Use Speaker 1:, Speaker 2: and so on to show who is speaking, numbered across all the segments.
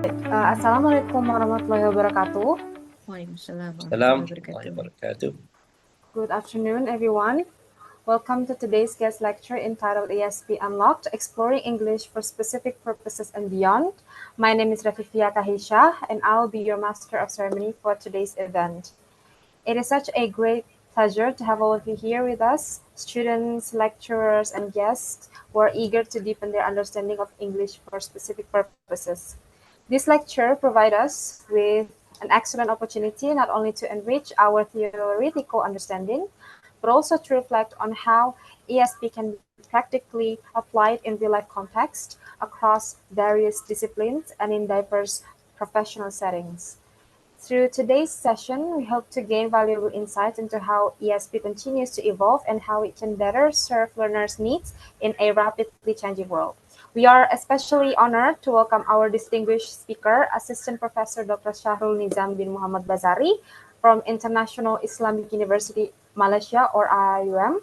Speaker 1: Assalamualaikum warahmatullahi wabarakatuh.
Speaker 2: Waalaikumsalam
Speaker 3: Salam
Speaker 2: warahmatullahi
Speaker 3: warahmatullahi
Speaker 2: wabarakatuh.
Speaker 3: wabarakatuh.
Speaker 1: Good afternoon, everyone. Welcome to today's guest lecture entitled ESP Unlocked, Exploring English for Specific Purposes and Beyond. My name is Rafifia Kahisha, and I'll be your master of ceremony for today's event. It is such a great pleasure to have all of you here with us, students, lecturers, and guests who are eager to deepen their understanding of English for specific purposes. This lecture provides us with an excellent opportunity not only to enrich our theoretical understanding, but also to reflect on how ESP can be practically applied in real-life context across various disciplines and in diverse professional settings. Through today's session, we hope to gain valuable insights into how ESP continues to evolve and how it can better serve learners' needs in a rapidly changing world. We are especially honored to welcome our distinguished speaker, Assistant Professor Dr. Shahrul Nizam bin Mohd Basari from International Islamic University, Malaysia, or IIUM.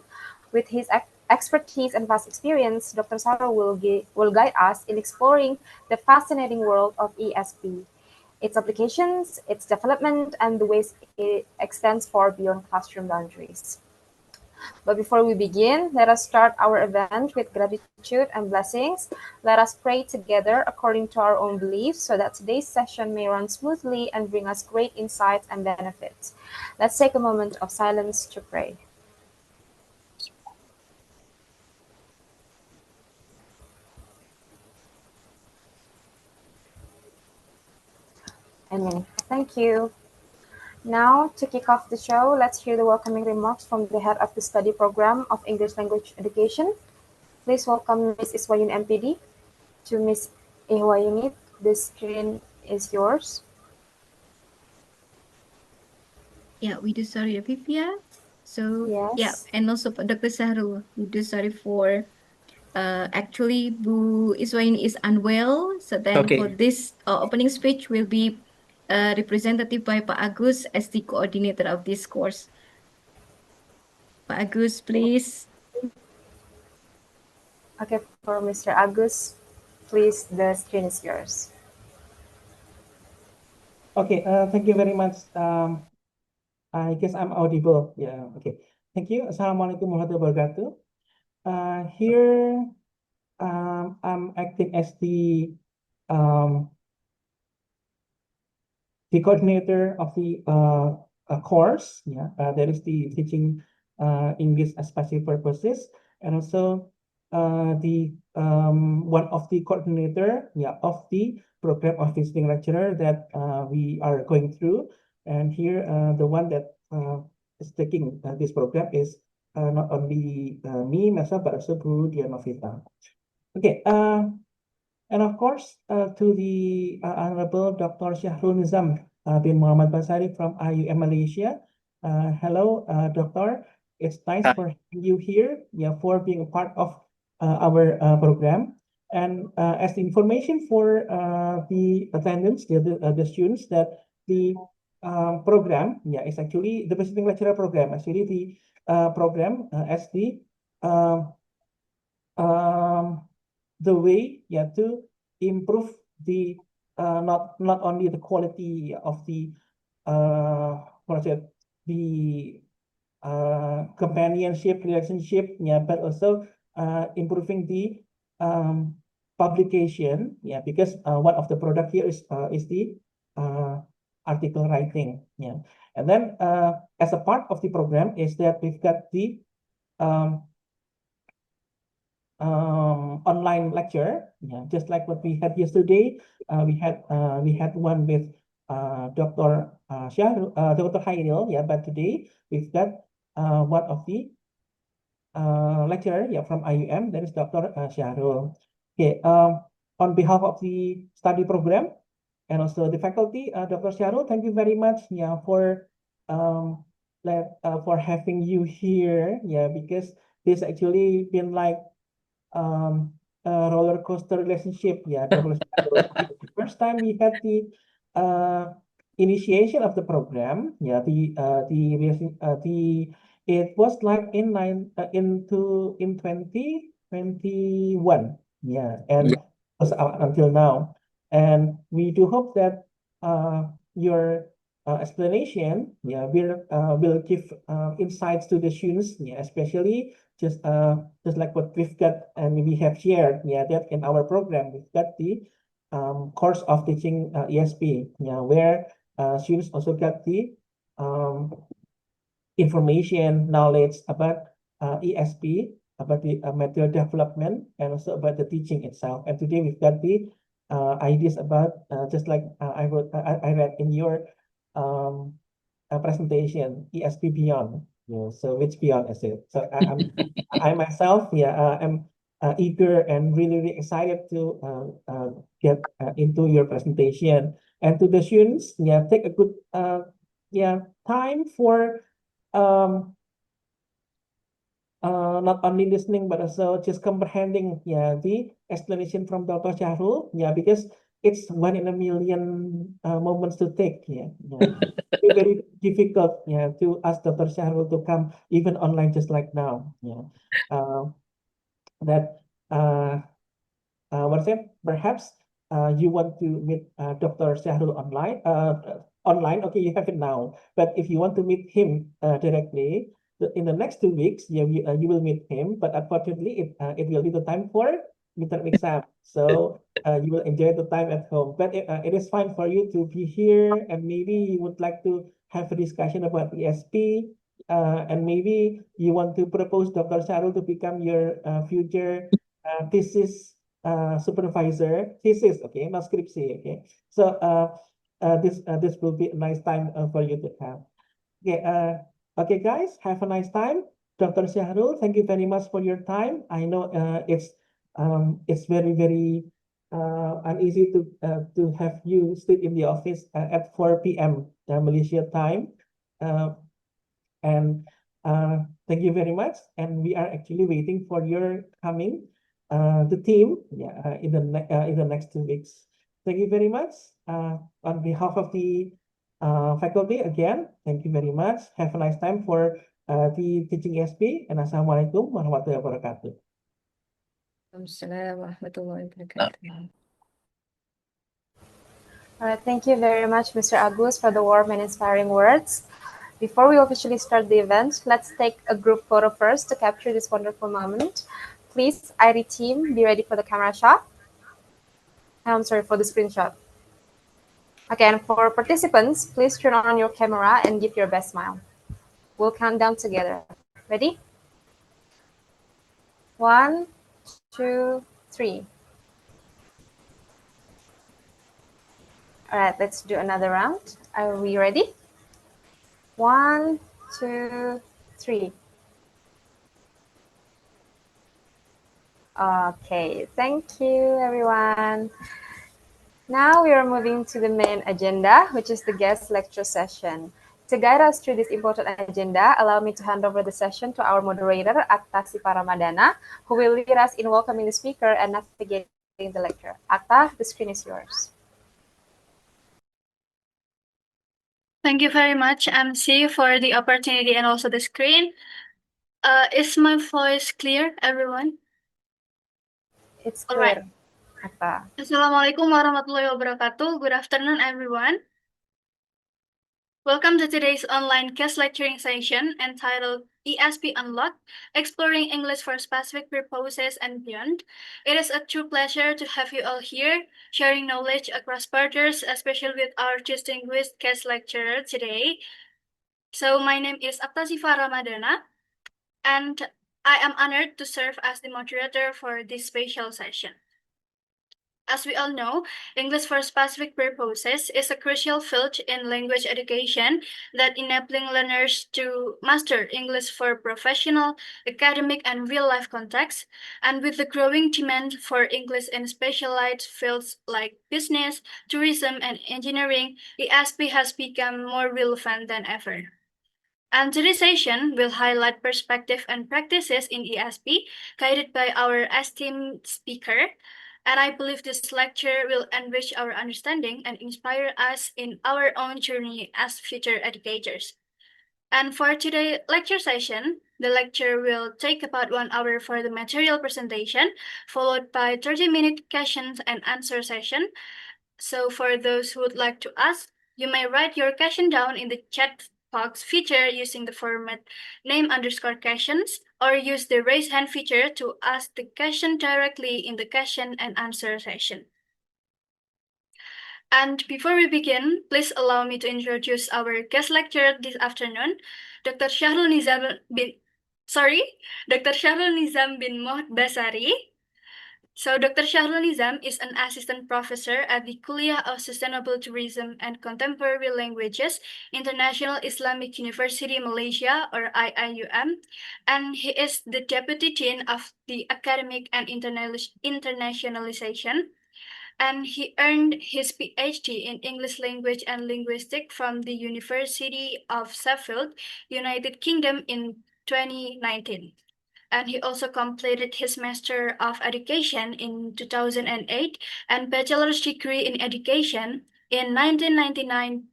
Speaker 1: With his expertise and vast experience, Dr. Shahrul will guide us in exploring the fascinating world of ESP, its applications, its development, and the ways it extends far beyond classroom boundaries. But before we begin, let us start our event with gratitude and blessings. Let us pray together according to our own beliefs so that today's session may run smoothly and bring us great insights and benefits. Let's take a moment of silence to pray. Amen. Thank you. Now, to kick off the show, let's hear the welcoming remarks from the head of the study program of English Language Education. Please welcome Ms. Iswayun MPD. To Ms. Ihwayunit, the screen is yours.
Speaker 2: Yeah, we do sorry, Rafifia. So
Speaker 1: Yes.
Speaker 2: and also Dr. Sahrul, we do sorry for actually Bu Iswain is unwell. So then for
Speaker 3: Okay.
Speaker 2: this opening speech will be representative by Pak Agus as the coordinator of this course. Pak Agus, please.
Speaker 1: Okay, for Mr. Agus, please, the screen is yours.
Speaker 4: Okay, thank you very much. I guess I'm audible. Yeah, okay. Thank you. Assalamualaikum warahmatullahi wabarakatuh. Here, I'm acting as the coordinator of the course. Yeah, that is the teaching English as special purposes, and also the one of the coordinator, of the program of visiting lecturer that we are going through. And here, the one that is taking this program is not only me, myself, but also Bu Dianovita. Okay, and of course, to the Honorable Dr. Shahrul Nizam bin Mohd Basari from IIUM Malaysia. Hello, Doctor. It's nice
Speaker 3: Hi.
Speaker 4: for having you here, for being a part of our program. And as the information for the attendants, the students, that the program, is actually the visiting lecturer program. Actually, the program as the way, to improve the not only the quality of the the companionship relationship, but also improving the publication, because one of the product here is the article writing, and then as a part of the program is that we've got the online lecture, just like what we had yesterday. We had one with Dr. Dr. Hairil, but today we've got one of the lecturer, from IUM, that is Dr. Shahrul. Okay, on behalf of the study program and also the faculty, Dr. Shahrul, thank you very much, for having you here, because this actually been like roller coaster relationship. Dr. Shahrul. The first time we had the initiation of the program, it was like in 2021, and was until now. And we do hope that your explanation, will give insights to the students, especially just like what we've got and we have shared, that in our program we've got the course of teaching ESP, where students also got the um, information, knowledge about ESP, about the material development, and also about the teaching itself. And today we've got the ideas about just like I read in your um, presentation, ESP Beyond. So which beyond is it? So I myself, am eager and really, really excited to get into your presentation. And to the students, take a good time for um, not only listening but also just comprehending the explanation from Dr. Shahrul, because it's one in a million moments to take. It's very difficult to ask Dr. Shahrul to come even online just like now. Uh, that what I said, perhaps you want to meet Dr. Shahrul online, okay, you have it now. But if you want to meet him directly, in the next 2 weeks, you will meet him. But unfortunately, it will be the time for midterm exam. So you will enjoy the time at home. But it is fine for you to be here, and maybe you would like to have a discussion about ESP. And maybe you want to propose Dr. Shahrul to become your future thesis supervisor thesis, okay, not skripsi, okay. So this will be a nice time for you to have. Okay, okay, guys, have a nice time. Dr. Shahrul, thank you very much for your time. I know it's very, very uneasy to have you sit in the office at 4 p.m. Malaysia time. Uh, and thank you very much. And we are actually waiting for your coming, the team, in the next 2 weeks. Thank you very much. On behalf of the faculty, again, thank you very much. Have a nice time for the teaching ESP. And Assalamualaikum warahmatullahi wabarakatuh.
Speaker 2: Waalaikumsalam warahmatullahi wabarakatuh.
Speaker 1: All right, thank you very much, Mr. Agus, for the warm and inspiring words. Before we officially start the event, let's take a group photo first to capture this wonderful moment. Please, ID team, be ready for the camera shot. I'm sorry, for the screenshot. Okay, and for participants, please turn on your camera and give your best smile. We'll count down together. Ready? 1, 2, 3. All right, let's do another round. Are we ready? 1, 2, 3. Okay, thank you, everyone. Now we are moving to the main agenda, which is the guest lecture session. To guide us through this important agenda, allow me to hand over the session to our moderator, Akta Siparamadana, who will lead us in welcoming the speaker and navigating the lecture. Akta, the screen is yours.
Speaker 3: Thank you very much, MC, for the opportunity and also the screen. Is my voice clear, everyone?
Speaker 1: It's
Speaker 3: All right.
Speaker 1: clear, Akta.
Speaker 3: Assalamualaikum warahmatullahi wabarakatuh. Good afternoon, everyone. Welcome to today's online guest lecturing session entitled ESP Unlocked, Exploring English for Specific Purposes and Beyond. It is a true pleasure to have you all here, sharing knowledge across borders, especially with our distinguished guest lecturer today. So my name is Akta Sifa Ramadana, and I am honored to serve as the moderator for this special session. As we all know, English for specific purposes is a crucial field in language education that enabling learners to master English for professional, academic, and real-life contexts. And with the growing demand for English in specialized fields like business, tourism, and engineering, ESP has become more relevant than ever. And today's session will highlight perspective and practices in ESP, guided by our esteemed speaker. And I believe this lecture will enrich our understanding and inspire us in our own journey as future educators. And for today's lecture session, the lecture will take about 1 hour for the material presentation, followed by 30-minute questions and answer session. So for those who would like to ask, you may write your question down in the chat box feature using the format name_questions, or use the raise hand feature to ask the question directly in the question and answer session. And before we begin, please allow me to introduce our guest lecturer this afternoon, Dr. Shahrul Nizam bin Mohd Basari. So Dr. Shahrul Nizam is an assistant professor at the Kulliyyah of Sustainable Tourism and Contemporary Languages, International Islamic University Malaysia, or IIUM, and he is the deputy dean of the Academic and Internationalization, and he earned his PhD in English Language and Linguistics from the University of Sheffield, United Kingdom in 2019. And he also completed his Master of Education in 2008 and Bachelor's degree in Education in 1999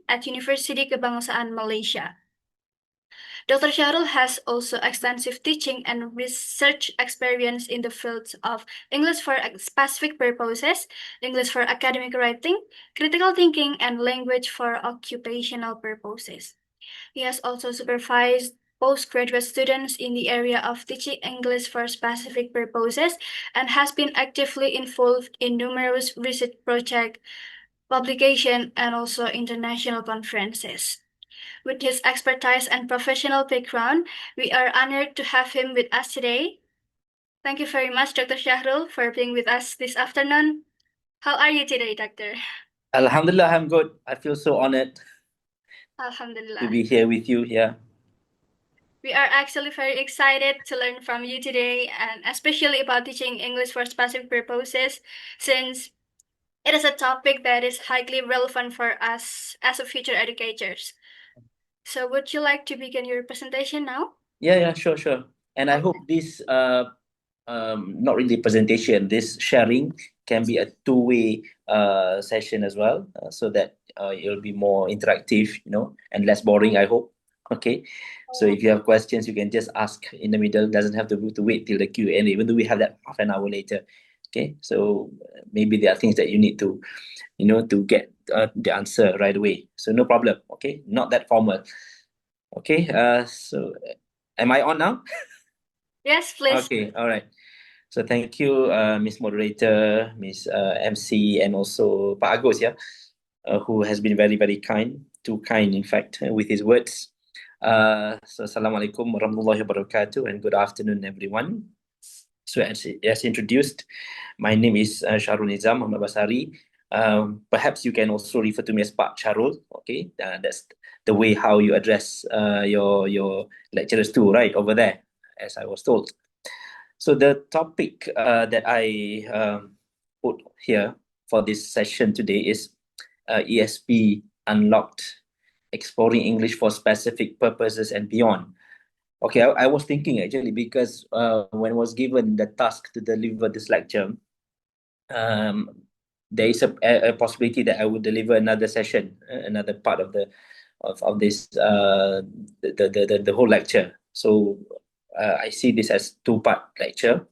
Speaker 3: at University Kebangsaan Malaysia. Dr. Shahrul has also extensive teaching and research experience in the fields of English for specific purposes, English for academic writing, critical thinking, and language for occupational purposes. He has also supervised postgraduate students in the area of teaching English for specific purposes and has been actively involved in numerous research projects, publication, and also international conferences. With his expertise and professional background, we are honored to have him with us today. Thank you very much, Dr. Shahrul, for being with us this afternoon. How are you today, Doctor?
Speaker 5: Alhamdulillah, I'm good. I feel so honored to
Speaker 3: Alhamdulillah.
Speaker 5: be here with you. Yeah.
Speaker 3: We are actually very excited to learn from you today, and especially about teaching English for specific purposes, since it is a topic that is highly relevant for us as a future educators. So would you like to begin your presentation now?
Speaker 5: Yeah, sure. And I hope this not really presentation, this sharing can be a two-way session as well, so that it'll be more interactive, and less boring, I hope. Okay. So if you have questions, you can just ask in the middle. Doesn't have to wait till the Q&A, even though we have that half an hour later. Okay. So maybe there are things that you need to, to get the answer right away. So no problem. Okay. Not that formal. Okay. So am I on now?
Speaker 3: Yes, please.
Speaker 5: Okay. All right. So thank you, Miss Moderator, Miss MC, and also Pak Agus, who has been very, very kind, too kind, in fact, with his words. So Assalamualaikum warahmatullahi wabarakatuh, and good afternoon, everyone. So as introduced, my name is Shahrul Nizam, Mohd Basari. Perhaps you can also refer to me as Pak Shahrul. Okay, that's the way how you address your lecturers too, right, over there, as I was told. So the topic that I put here for this session today is ESP Unlocked, Exploring English for Specific Purposes and Beyond. Okay, I was thinking actually, because when I was given the task to deliver this lecture, there is a possibility that I would deliver another session, another part of this the whole lecture. So I see this as two-part lecture.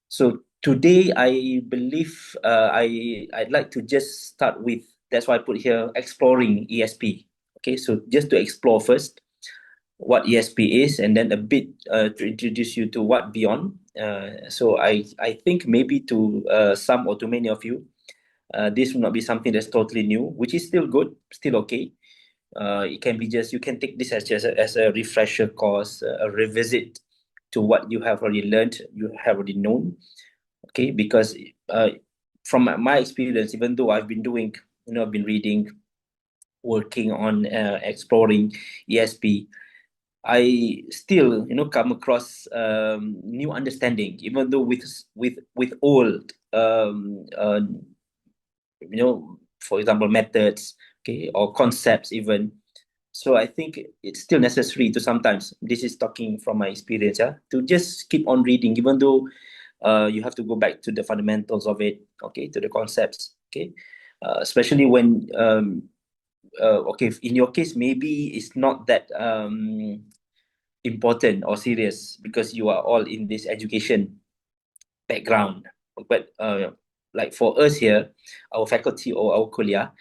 Speaker 5: So today I believe I'd like to just start with, that's why I put here, exploring ESP. Okay, so just to explore first what ESP is, and then a bit to introduce you to what beyond. So I think maybe to some or to many of you, this will not be something that's totally new, which is still good, still okay. It can be just, you can take this as a refresher course, a revisit to what you have already learned, you have already known. Okay, because from my experience, even though I've been doing, I've been reading, working on exploring ESP, I still, come across new understanding, even though with old, for example, methods, okay, or concepts even. So I think it's still necessary to sometimes, this is talking from my experience, to just keep on reading, even though you have to go back to the fundamentals of it, okay, to the concepts, okay, especially when, okay, in your case, maybe it's not that important or serious because you are all in this education background, but like for us here, our faculty or our kuliah,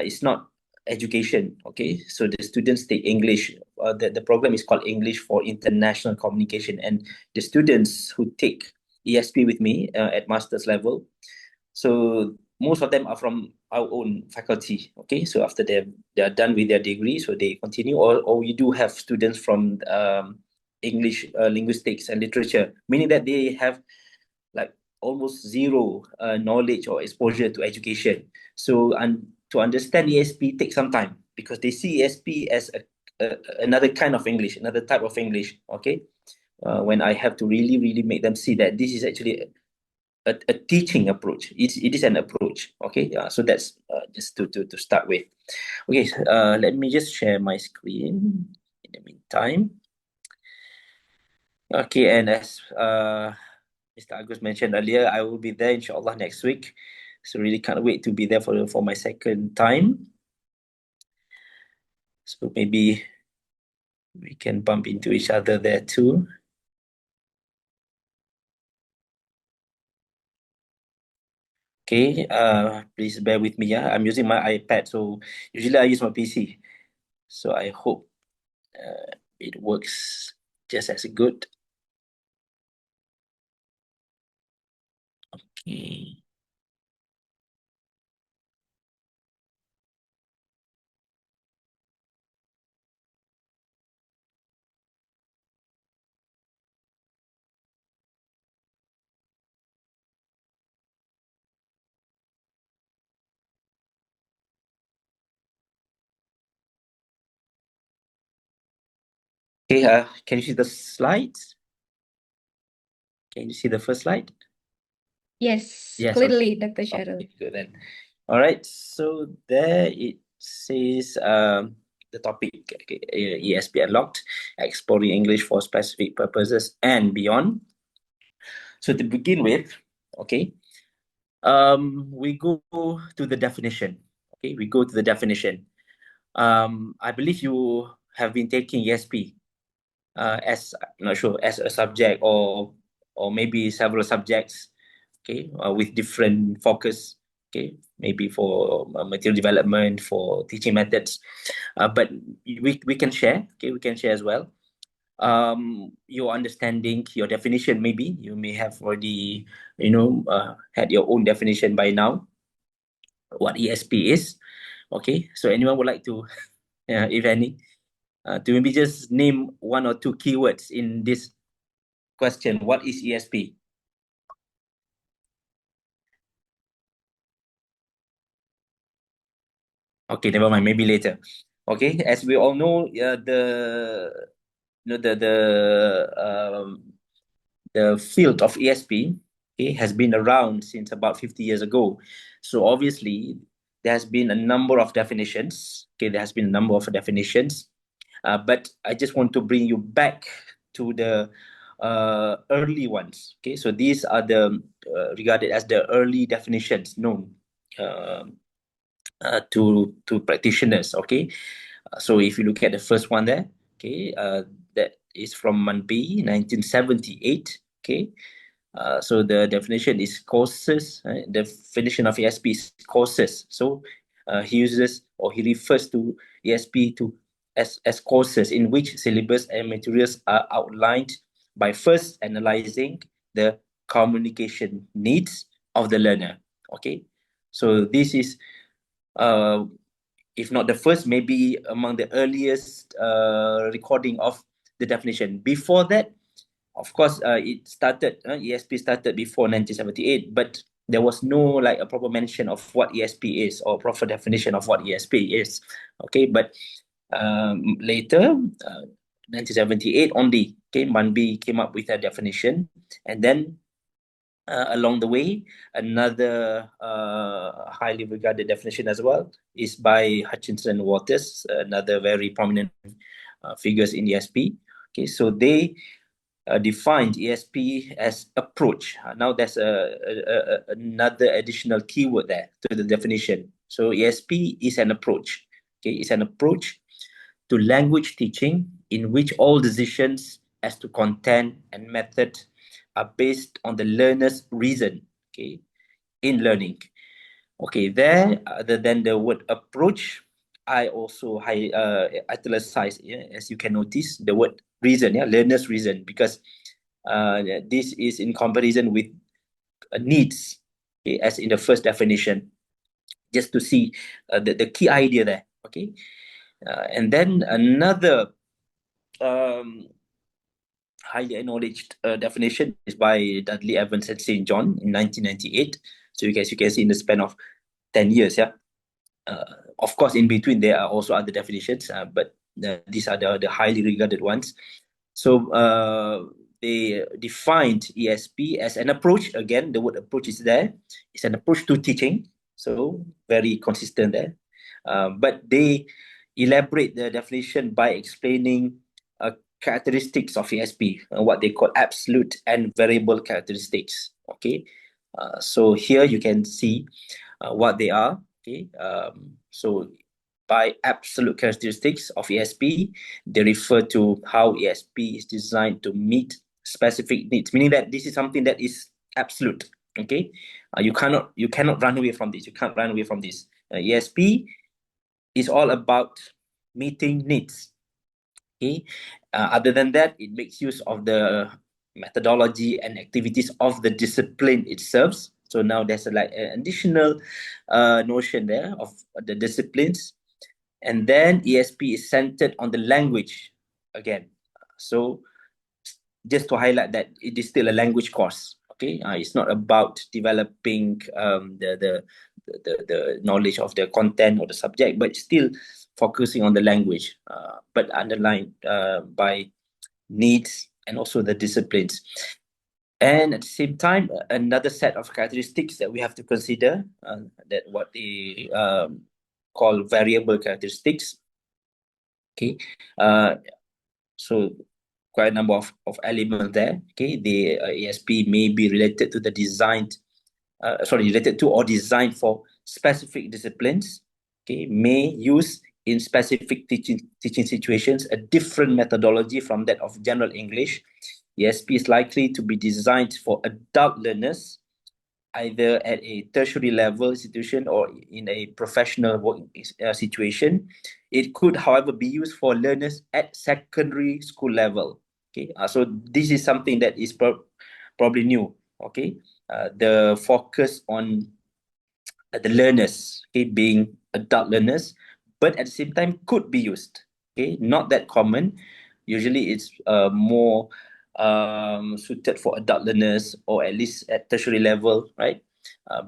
Speaker 5: it's not education. Okay, so the students take English. The program is called English for International Communication, and the students who take ESP with me at master's level, so most of them are from our own faculty. Okay, so after they are done with their degree, so they continue, or we do have students from English linguistics and literature, meaning that they have like almost zero knowledge or exposure to education. So to understand ESP takes some time because they see ESP as another kind of English, another type of English. Okay, when I have to really make them see that this is actually a teaching approach. It is an approach. Okay, so that's just to start with. Okay, let me just share my screen in the meantime. Okay, and as Mr. Agus mentioned earlier, I will be there inshallah next week. So really can't wait to be there for my second time. So maybe we can bump into each other there too. Okay, please bear with me. Yeah, I'm using my iPad, so usually I use my PC. So I hope it works just as good. Okay. Okay, can you see the slides? Can you see the first slide?
Speaker 2: Yes,
Speaker 5: Yes,
Speaker 2: clearly, Dr. Shahrul.
Speaker 5: Okay, good then. All right, so there it says the topic, okay, ESP Unlocked, exploring English for specific purposes and beyond. So to begin with, okay, we go to the definition. Okay, we go to the definition. I believe you have been taking ESP as, I'm not sure, as a subject or maybe several subjects, okay, with different focus, okay, maybe for material development, for teaching methods, but we can share, okay, we can share as well. Your understanding, your definition, maybe you may have already, had your own definition by now, what ESP is, okay. So anyone would like to, if any, to maybe just name one or two keywords in this question, what is ESP? Okay, never mind. Maybe later. Okay, as we all know, the field of ESP, okay, has been around since about 50 years ago. So obviously, there has been a number of definitions. Okay, there has been a number of definitions, but I just want to bring you back to the early ones. Okay, so these are the regarded as the early definitions known. To practitioners. Okay, so if you look at the first one there, okay, that is from Manbi 1978. Okay, so the definition is courses. Definition of ESP is courses. So he uses or he refers to ESP as courses in which syllabus and materials are outlined by first analyzing the communication needs of the learner. Okay, so this is if not the first, maybe among the earliest recording of the definition. Before that, of course, it started, ESP started before 1978, but there was no like a proper mention of what ESP is or proper definition of what ESP is. Okay, but later, 1978 only, okay, Manbi came up with a definition, and then along the way, another highly regarded definition as well is by Hutchinson and Waters, another very prominent figures in ESP. Okay, so they defined ESP as approach. Now there's another additional keyword there to the definition. So ESP is an approach. Okay, it's an approach to language teaching in which all decisions as to content and method are based on the learner's reason, okay, in learning. Okay, there, other than the word approach, I also italicize, as you can notice, the word reason, learner's reason, because this is in comparison with needs, okay, as in the first definition, just to see the key idea there, okay. And then another highly acknowledged definition is by Dudley Evans and St. John in 1998. So you can see in the span of 10 years, of course, in between there are also other definitions, but these are the highly regarded ones. So they defined ESP as an approach. Again, the word approach is there. It's an approach to teaching. So very consistent there. But they elaborate the definition by explaining characteristics of ESP, what they call absolute and variable characteristics. Okay. So here you can see what they are. Okay. So by absolute characteristics of ESP, they refer to how ESP is designed to meet specific needs, meaning that this is something that is absolute. Okay, you cannot run away from this. You can't run away from this. ESP is all about meeting needs. Okay, other than that, it makes use of the methodology and activities of the discipline it serves. So now there's an additional notion there of the disciplines. And then ESP is centered on the language again. So just to highlight that it is still a language course. Okay, it's not about developing the knowledge of the content or the subject, but still focusing on the language, but underlined by needs and also the disciplines. And at the same time, another set of characteristics that we have to consider, that what they call variable characteristics. Okay, so quite a number of elements there. Okay, the ESP may be related to the related to or designed for specific disciplines. Okay, may use in specific teaching situations a different methodology from that of general English. ESP is likely to be designed for adult learners, either at a tertiary level institution or in a professional work situation. It could, however, be used for learners at secondary school level. Okay, so this is something that is probably new. Okay, the focus on the learners, okay, being adult learners, but at the same time could be used. Okay, not that common. Usually, it's more suited for adult learners or at least at tertiary level, right?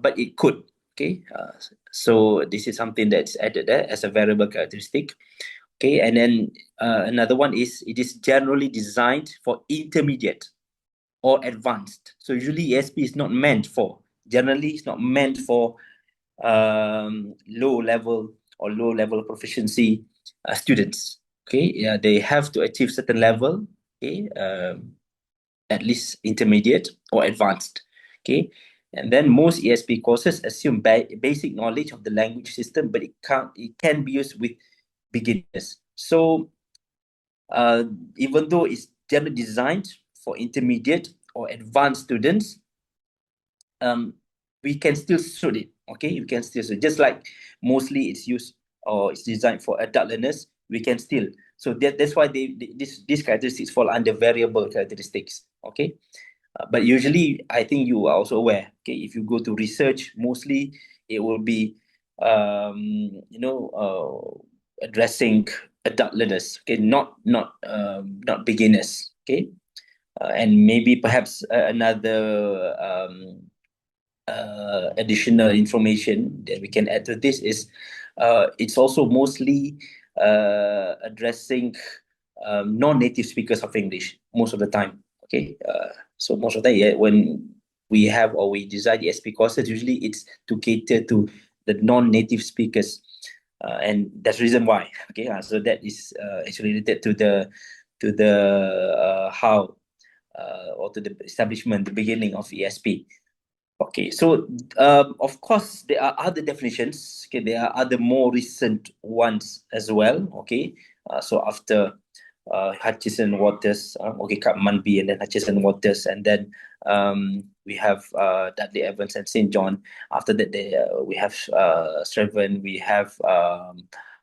Speaker 5: But it could. Okay, so this is something that's added there as a variable characteristic. Okay, and then another one is it is generally designed for intermediate or advanced. So usually ESP is not meant for, generally it's not meant for low level or low level proficiency students. Okay, yeah, they have to achieve certain level. Okay, at least intermediate or advanced. Okay, and then most ESP courses assume basic knowledge of the language system, but it can be used with beginners. So even though it's generally designed for intermediate or advanced students, we can still suit it. Okay, you can still suit, just like mostly it's used or it's designed for adult learners, we can still. So that's why these characteristics fall under variable characteristics. Okay, but usually I think you are also aware. Okay, if you go to research, mostly it will be addressing adult learners. Okay, not beginners. Okay, and maybe perhaps another additional information that we can add to this is it's also mostly addressing non-native speakers of English most of the time. Okay, so most of the time, when we have or we design the SP courses, usually it's to cater to the non-native speakers, and that's the reason why. Okay, so that is actually related to the how or to the establishment, the beginning of ESP. Okay, so of course there are other definitions. Okay, there are other more recent ones as well. Okay, so after Hutchison Waters, okay, Kap Manby, and then Hutchison Waters, and then we have Dudley Evans and St. John. After that, we have Straven, we have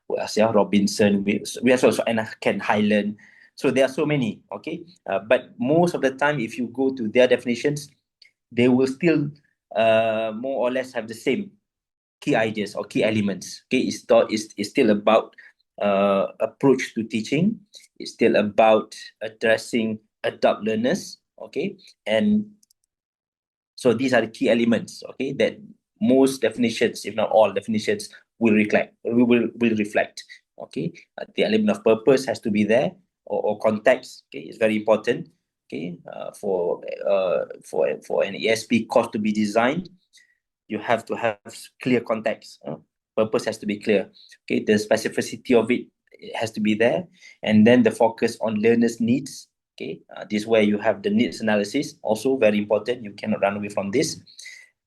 Speaker 5: what else, yeah, Robinson, we have also Kent Highland. So there are so many, okay. But most of the time, if you go to their definitions, they will still more or less have the same key ideas or key elements. Okay, it's still about approach to teaching. It's still about addressing adult learners. Okay, and so these are the key elements. Okay, that most definitions, if not all definitions, will reflect. Will reflect. Okay, the element of purpose has to be there, or context. Okay, it's very important. Okay, for an ESP course to be designed, you have to have clear context. Purpose has to be clear. Okay, the specificity of it has to be there, and then the focus on learners' needs. Okay, this is where you have the needs analysis, also very important. You cannot run away from this.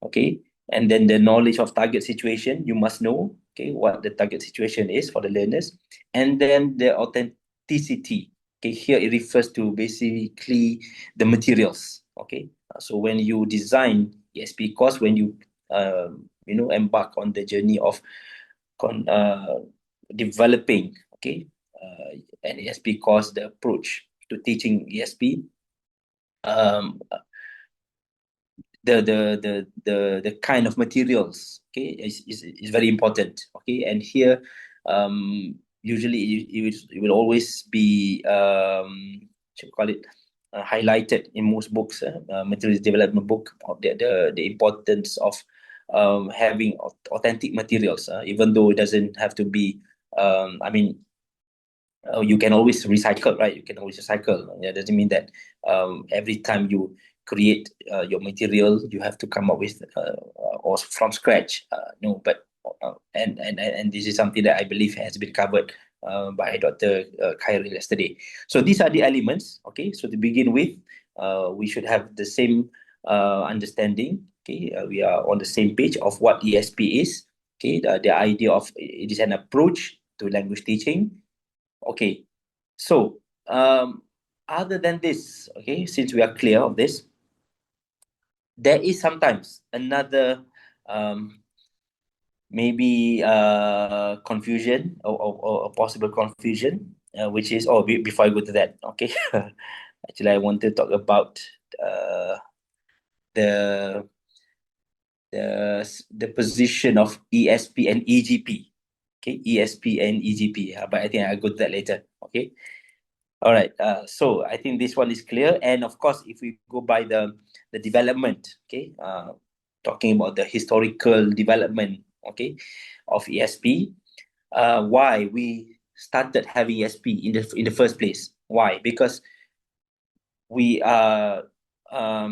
Speaker 5: Okay, and then the knowledge of target situation. You must know, okay, what the target situation is for the learners, and then the authenticity. Okay, here it refers to basically the materials. Okay, so when you design ESP course, when you embark on the journey of developing, okay, an ESP course, the approach to teaching ESP, the kind of materials, okay, is very important. Okay, and here usually it will always be should we call it highlighted in most books, materials development book, of the importance of having authentic materials, even though it doesn't have to be I mean, you can always recycle, right? You can always recycle. That doesn't mean that every time you create your material, you have to come up with or from scratch. No, but and this is something that I believe has been covered by Dr. Khairil yesterday. So these are the elements. Okay, so to begin with, we should have the same understanding. Okay, we are on the same page of what ESP is. Okay, the idea of it is an approach to language teaching. Okay, so other than this, okay, since we are clear of this, there is sometimes another maybe confusion, or a possible confusion, which is, before I go to that, okay, actually I want to talk about the the position of ESP and EGP. Okay, ESP and EGP, but I think I'll go to that later. Okay. All right. So I think this one is clear. And of course, if we go by the development, okay, talking about the historical development, okay, of ESP, why we started having ESP in the first place? Why? Because we are, I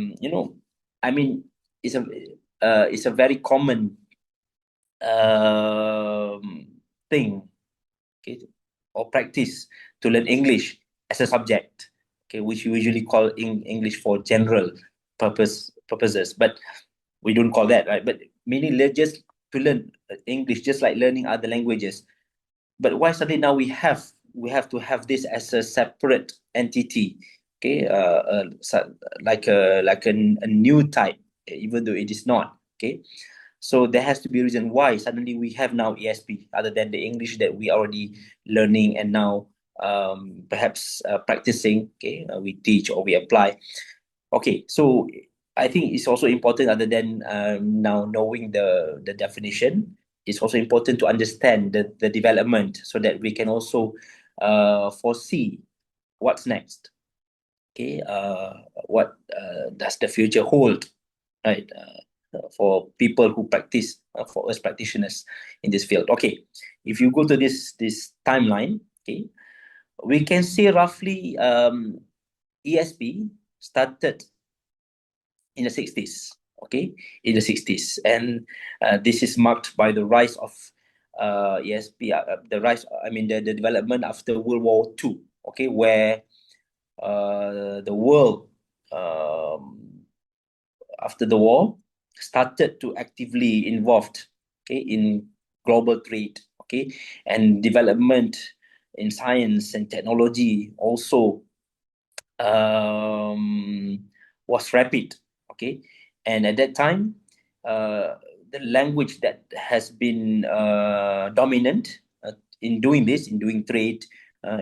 Speaker 5: mean, it's a very common thing, okay, or practice to learn English as a subject, okay, which we usually call English for general purposes, but we don't call that, right? But meaning just to learn English, just like learning other languages. But why suddenly now we have to have this as a separate entity, okay, like a new type, even though it is not, okay. So there has to be a reason why suddenly we have now ESP, other than the English that we already learning and now perhaps practicing. Okay, we teach or we apply. Okay, so I think it's also important, other than now knowing the definition, it's also important to understand the development, so that we can also foresee what's next. Okay, what does the future hold, right? For people who practice, for us practitioners in this field. Okay, if you go to this timeline, okay, we can see roughly ESP started in the 60s. Okay, in the 60s, and this is marked by the rise of ESP, the rise, I mean, the development after World War II. Okay, where the world after the war started to actively involved, okay, in global trade, okay, and development in science and technology also was rapid. Okay, and at that time, the language that has been dominant in doing this, in doing trade,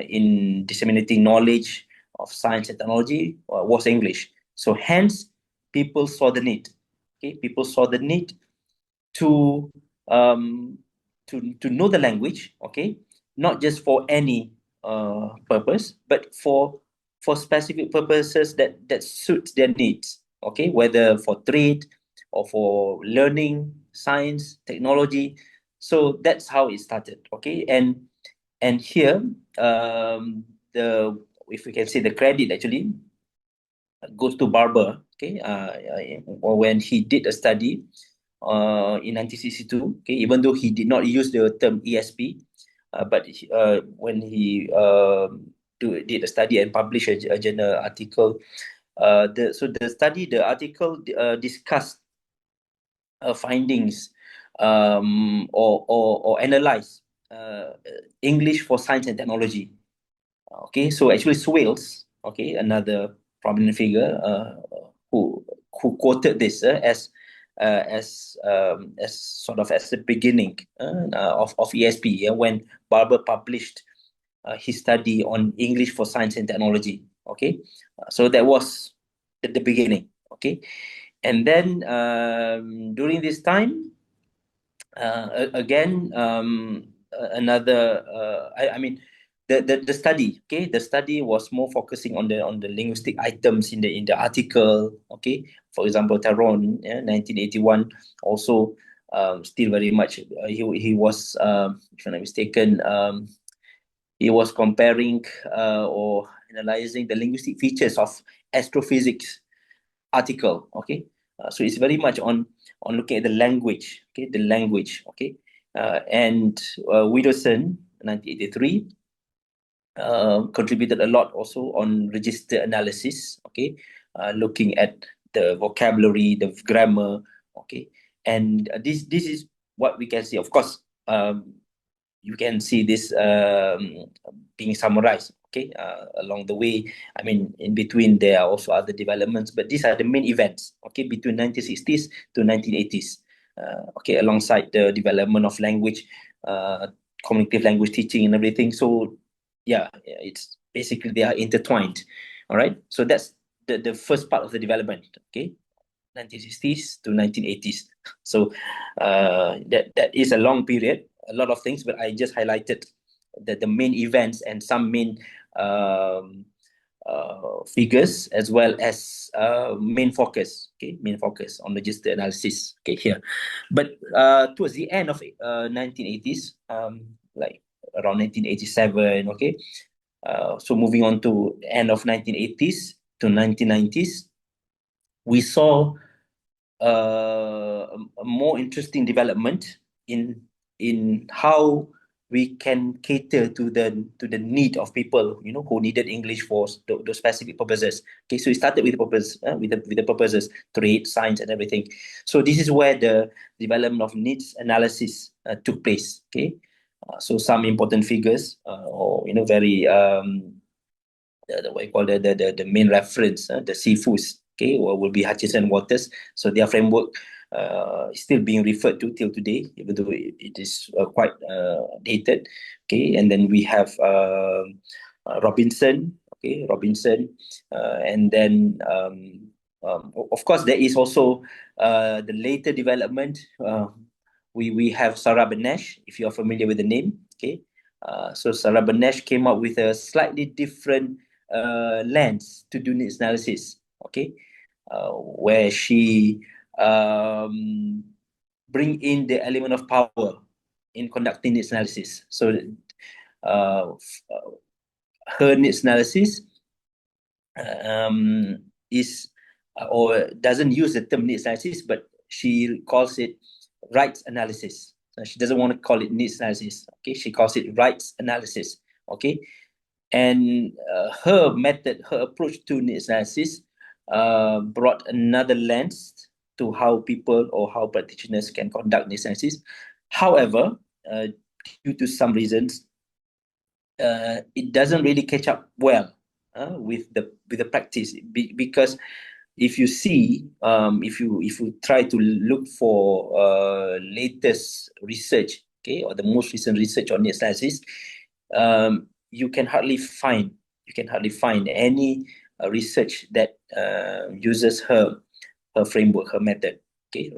Speaker 5: in disseminating knowledge of science and technology, was English. So hence, people saw the need. Okay, people saw the need to um, to know the language. Okay, not just for any purpose, but for specific purposes that suits their needs. Okay, whether for trade or for learning science, technology. So that's how it started. Okay, and here the if we can say the credit actually goes to Barber. Okay, when he did a study in 1962. Okay, even though he did not use the term ESP, but when he did a study and published a journal article, the article discussed findings or analyze English for science and technology. Okay, so actually Swales, okay, another prominent figure who quoted this as sort of as the beginning of ESP, when Barber published his study on English for science and technology. Okay, so that was at the beginning. Okay, and then during this time, again, another I mean the study, okay, the study was more focusing on the linguistic items in the article. Okay, for example, Taron, 1981, also still very much he was if I'm not mistaken, he was comparing or analyzing the linguistic features of astrophysics article. Okay, so it's very much on looking at the language. Okay, the language. Okay, and Widdowson, 1983, contributed a lot also on register analysis. Okay, looking at the vocabulary, the grammar. Okay, and this is what we can see. Of course, you can see this being summarized. Okay, along the way. I mean, in between there are also other developments, but these are the main events. Okay, between 1960s to 1980s. Okay, alongside the development of language, communicative language teaching and everything. So yeah, it's basically they are intertwined. All right, so that's the first part of the development. Okay, 1960s to 1980s. So that is a long period, a lot of things, but I just highlighted the main events and some main figures, as well as main focus. Okay, main focus on register analysis. Okay, here, but towards the end of 1980s, like around 1987. Okay, so moving on to end of 1980s to 1990s, we saw a more interesting development in how we can cater to the need of people, who needed English for those specific purposes. Okay, so it started with the purpose, with the purposes, trade, science, and everything. So this is where the development of needs analysis took place. Okay, so some important figures, or very what you call the main reference, the CFUs, okay, will be Hutchison Waters. So their framework is still being referred to till today, even though it is quite dated. Okay, and then we have Robinson. Okay, Robinson, and then of course there is also the later development. We have Sarah Benesh, if you are familiar with the name. Okay, so Sarah Benesh came up with a slightly different lens to do needs analysis. Okay, where she bring in the element of power in conducting needs analysis. So her needs analysis is or doesn't use the term needs analysis, but she calls it rights analysis. She doesn't want to call it needs analysis. Okay, she calls it rights analysis. Okay, and her method, her approach to needs analysis brought another lens to how people or how practitioners can conduct needs analysis. However, due to some reasons, it doesn't really catch up well with the practice, because if you see, if you try to look for latest research, okay, or the most recent research on needs analysis, you can hardly find any research that uses her framework, her method, okay,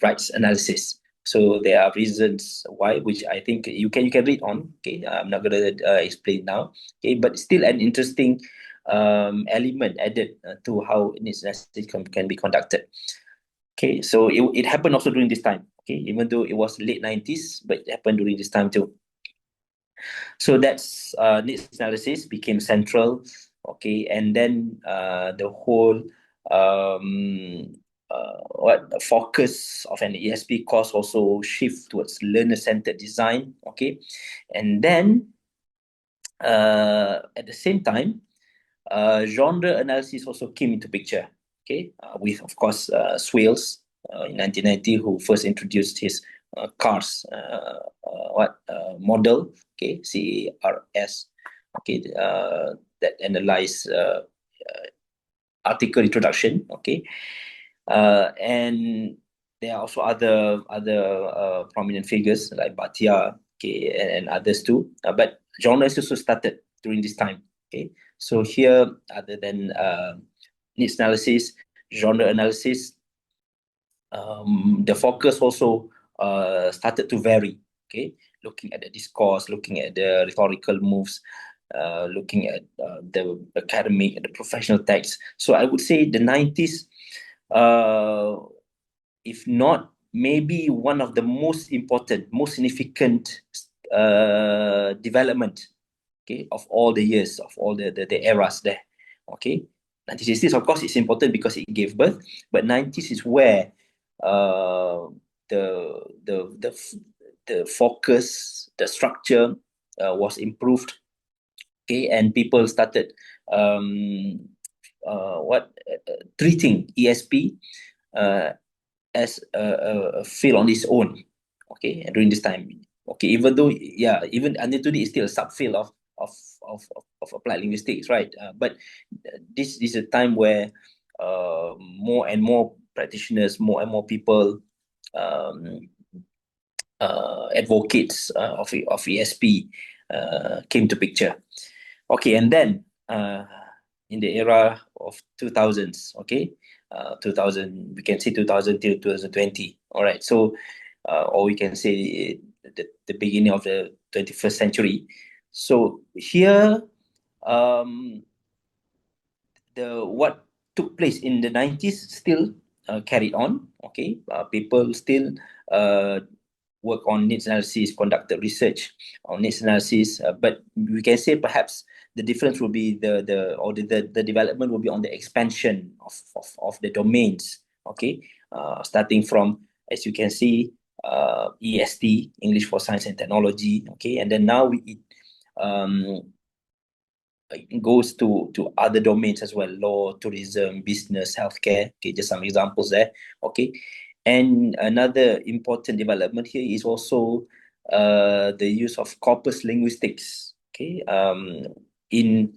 Speaker 5: rights analysis. So there are reasons why, which I think you can read on. Okay, I'm not gonna explain now. Okay, but still an interesting element added to how needs analysis can be conducted. Okay, so it happened also during this time. Okay, even though it was late 90s, but it happened during this time too. So that's needs analysis became central. Okay, and then the whole what focus of an ESP course also shift towards learner-centered design. Okay, and then at the same time, genre analysis also came into picture. Okay, with of course Swales in 1990, who first introduced his CARS model. Okay, CARS. Okay, that analyze article introduction. Okay, and there are also other prominent figures like Bhatia, okay, and others too. But genres also started during this time. Okay, so here, other than needs analysis, genre analysis, the focus also started to vary. Okay, looking at the discourse, looking at the rhetorical moves, looking at the academic and the professional text. So I would say the 90s, if not maybe one of the most important, most significant development, okay, of all the years, of all the eras there. Okay, 1960s, of course, it's important because it gave birth, but 90s is where the the the the focus, the structure was improved. Okay, and people started treating ESP as a field on its own. Okay, during this time. Okay, even though, yeah, even until today it's still a subfield of of applied linguistics, right? But this is a time where more and more practitioners, more and more people, um, advocates of ESP came to picture. Okay, and then in the era of 2000s, okay, 2000, we can say 2000 till 2020. All right, so or we can say the beginning of the 21st century. So here, the what took place in the 90s still carried on. Okay, people still work on needs analysis, conducted research on needs analysis, but we can say perhaps the difference will be the development will be on the expansion of the domains. Okay, starting from, as you can see, EST, English for Science and Technology. Okay, and then now it goes to other domains as well: law, tourism, business, healthcare. Okay, just some examples there. Okay, and another important development here is also the use of corpus linguistics. Okay, in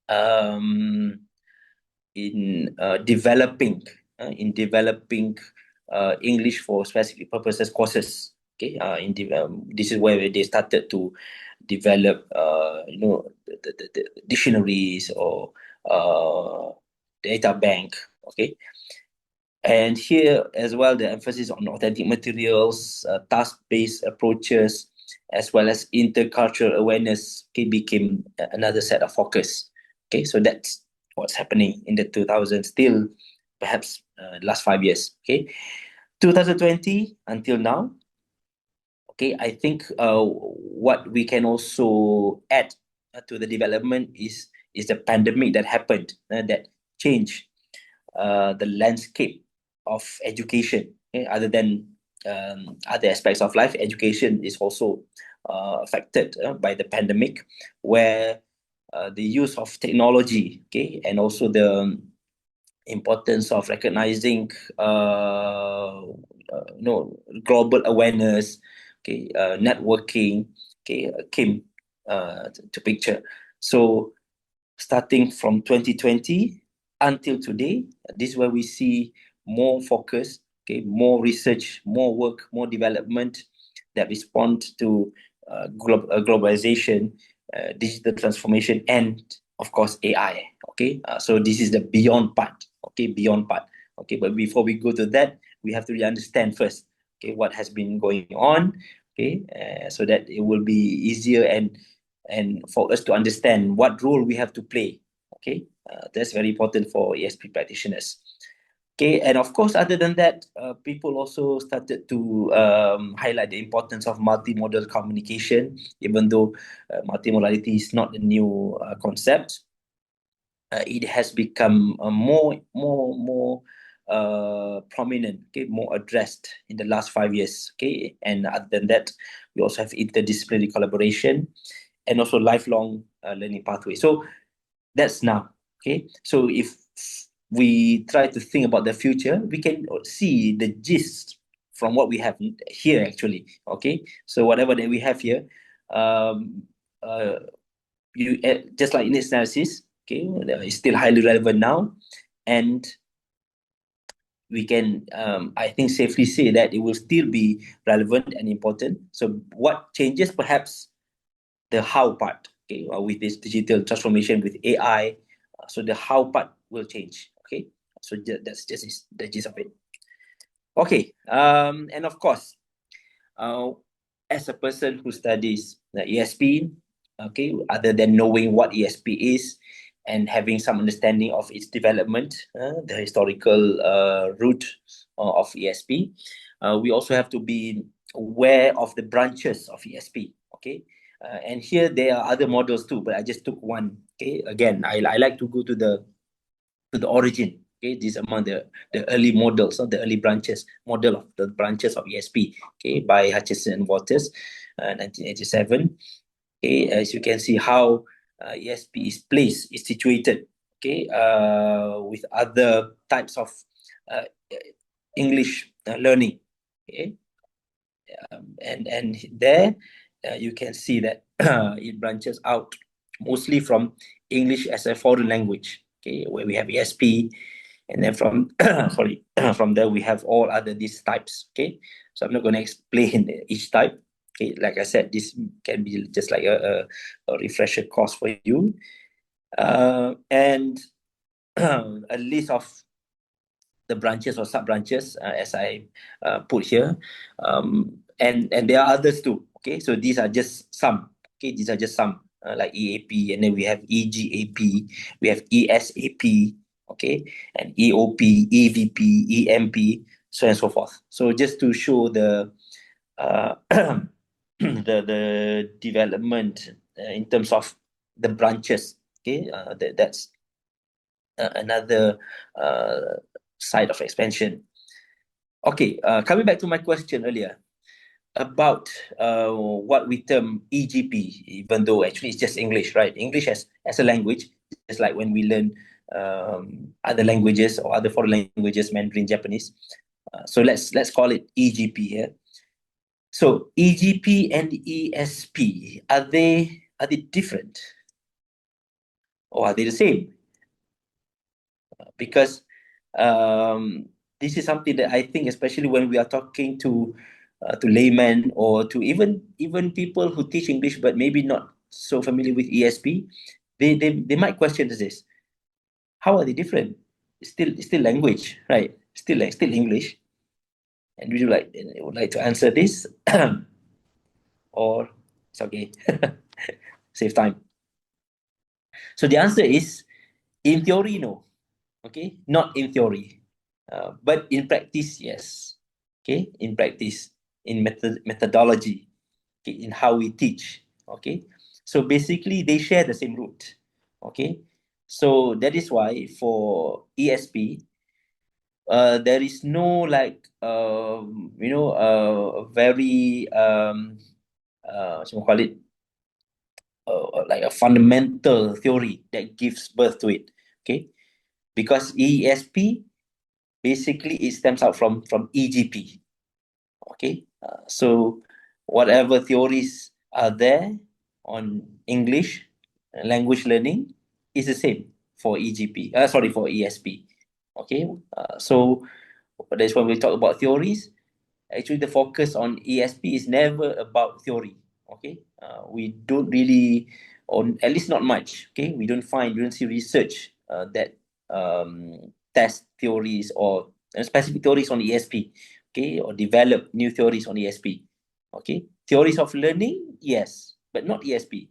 Speaker 5: um, developing English for specific purposes courses. Okay, this is where they started to develop, the dictionaries or data bank. Okay, and here as well, the emphasis on authentic materials, task-based approaches, as well as intercultural awareness, okay, became another set of focus. Okay, so that's what's happening in the 2000s, still perhaps last 5 years. Okay, 2020 until now. Okay, I think what we can also add to the development is the pandemic that happened, that changed the landscape of education. Okay? Other than other aspects of life, education is also affected by the pandemic, where the use of technology, okay, and also the importance of recognizing global awareness, okay, networking, came to picture. So starting from 2020 until today, this is where we see more focus, more research, more work, more development that respond to globalization, digital transformation, and of course AI. So this is the beyond part. Beyond part. But before we go to that, we have to really understand first, what has been going on, so that it will be easier and for us to understand what role we have to play. That's very important for ESP practitioners. And of course, other than that, people also started to highlight the importance of multimodal communication, even though multimodality is not a new concept. It has become more prominent, more addressed in the last 5 years. And other than that, we also have interdisciplinary collaboration and also lifelong learning pathway. So that's now. So if we try to think about the future, we can see the gist from what we have here actually. So whatever that we have here, you just like in this analysis, it's still highly relevant now, and we can I think safely say that it will still be relevant and important. So what changes? Perhaps the how part, with this digital transformation with AI, so the how part will change. So that's just the gist of it. And of course, as a person who studies the ESP, other than knowing what ESP is and having some understanding of its development, the historical root of ESP, we also have to be aware of the branches of ESP. And here there are other models too, but I just took one. Again, I like to go to the origin. These among the early models, or the early model of the branches of ESP, by Hutchison and Waters, 1987. As you can see how ESP is placed, is situated, with other types of English learning. And there you can see that it branches out mostly from English as a foreign language, where we have ESP, and then from from there we have all other these types. So I'm not going to explain each type. Like I said, this can be just like a refresher course for you, and a list of the branches or sub branches, as I put here, and there are others too. So these are just some. These are just some, like EAP, and then we have EGAP, we have ESAP, and EOP, EVP, EMP, so on and so forth. So just to show the the development in terms of the branches. That's another side of expansion. Coming back to my question earlier about what we term EGP, even though actually it's just English, right? English as a language, just like when we learn other languages or other foreign languages, Mandarin, Japanese. So let's call it EGP here. So EGP and ESP, are they different, or are they the same? Because this is something that I think, especially when we are talking to laymen, or to even people who teach English but maybe not so familiar with ESP, they might question this. How are they different? It's still language, right? Still English. And would you would like to answer this? Or it's okay. Save time. So the answer is, in theory, no. Not in theory, but in practice, yes. In practice, in methodology, in how we teach. So basically they share the same root. So that is why for ESP, there is no very what you call it, like a fundamental theory that gives birth to it. Because ESP basically it stems out from EGP. So whatever theories are there on English language learning is the same for EGP. Sorry, for ESP. Okay, so that's when we talk about theories. Actually, the focus on ESP is never about theory. Okay, we don't really, or at least not much. Okay, we don't see research that test theories or specific theories on ESP. Okay, or develop new theories on ESP. Okay, theories of learning, yes, but not ESP.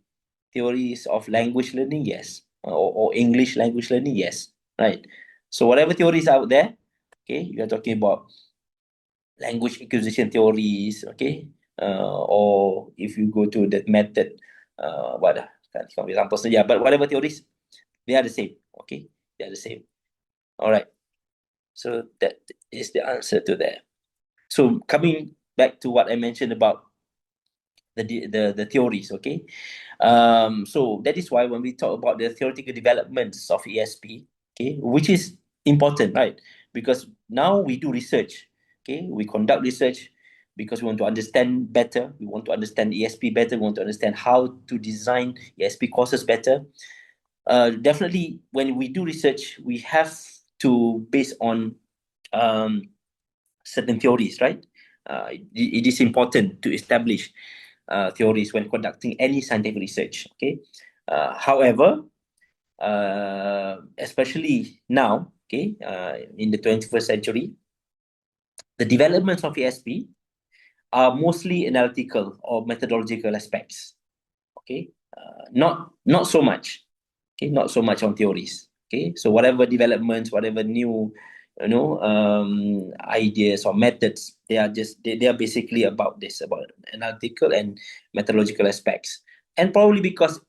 Speaker 5: Theories of language learning, yes, or English language learning, yes, right. So whatever theories out there, okay, you are talking about language acquisition theories, okay, or if you go to that method, what can't think of examples, yeah, but whatever theories, they are the same, okay, they are the same. All right, so that is the answer to that. So coming back to what I mentioned about the theories, okay. So that is why when we talk about the theoretical developments of ESP, okay, which is important, right? Because now we do research, okay, we conduct research because we want to understand better, we want to understand ESP better, we want to understand how to design ESP courses better. Definitely, when we do research, we have to base on certain theories, right? It is important to establish theories when conducting any scientific research. Okay. However, especially now, okay, in the 21st century, the developments of ESP are mostly analytical or methodological aspects. Okay, not so much. Okay, not so much on theories. Okay, so whatever developments, whatever new, ideas or methods, they are basically about analytical and methodological aspects, and probably because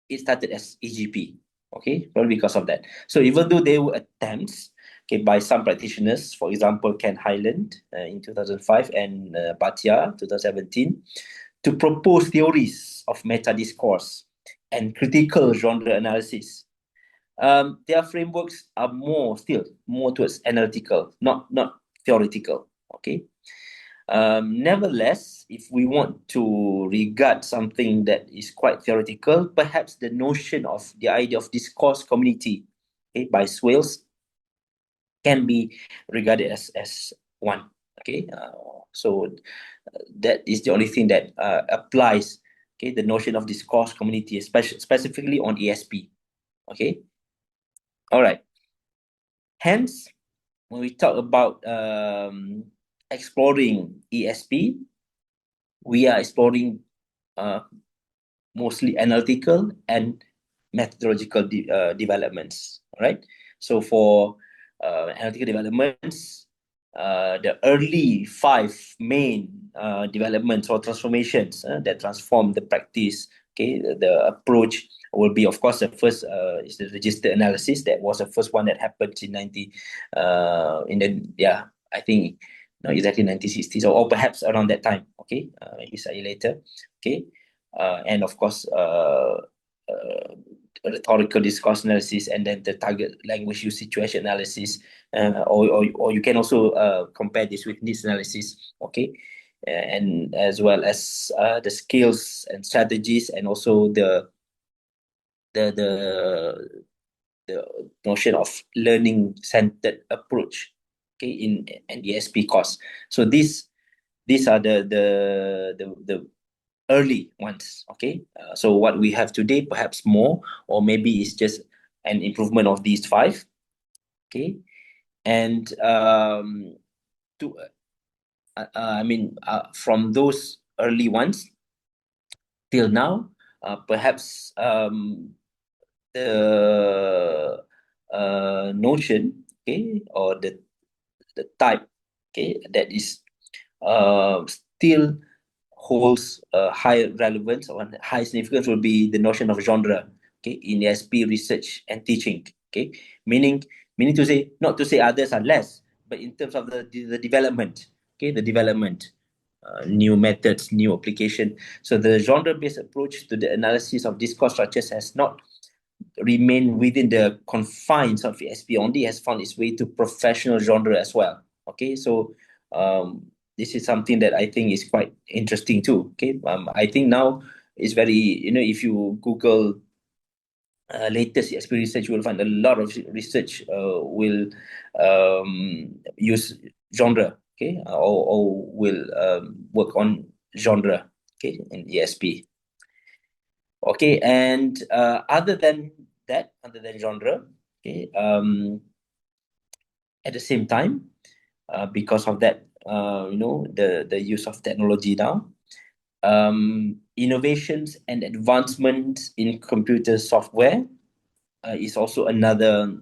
Speaker 5: it started as EGP. Okay, probably because of that. So even though there were attempts, okay, by some practitioners, for example, Ken Highland in 2005 and Bhatia 2017, to propose theories of meta discourse and critical genre analysis. Their frameworks are still more towards analytical, not theoretical. Okay. Nevertheless, if we want to regard something that is quite theoretical, perhaps the notion of the idea of discourse community, okay, by Swales can be regarded as one. Okay, so that is the only thing that applies. Okay, the notion of discourse community, specifically on ESP. Okay, all right. Hence, when we talk about exploring ESP, we are exploring mostly analytical and methodological developments. Right. So for analytical developments, the early 5 main developments or transformations that transform the practice. Okay, the approach will be, of course, the first is the register analysis. That was the first one that happened in I think not exactly 1960s, or perhaps around that time. Okay, maybe slightly later. Okay, and of course, rhetorical discourse analysis, and then the target language use situation analysis, or you can also compare this with needs analysis. Okay, and as well as the skills and strategies, and also the the notion of learning centered approach. Okay, in an ESP course. So these are the early ones. Okay, so what we have today, perhaps more, or maybe it's just an improvement of these 5. Okay, and from those early ones till now, perhaps the notion, okay, or the type, okay, that is still holds high relevance or high significance will be the notion of genre, okay, in ESP research and teaching. Okay, meaning to say, not to say others are less, but in terms of the development, okay, the development, new methods, new application. So the genre-based approach to the analysis of discourse structures has not remained within the confines of ESP only, has found its way to professional genre as well. Okay, so this is something that I think is quite interesting too. Okay, I think now it's very, if you Google latest ESP research, you will find a lot of research will use genre, okay, or will work on genre, okay, in ESP. Okay, and other than genre, okay, at the same time, because of that, the use of technology now, innovations and advancements in computer software is also another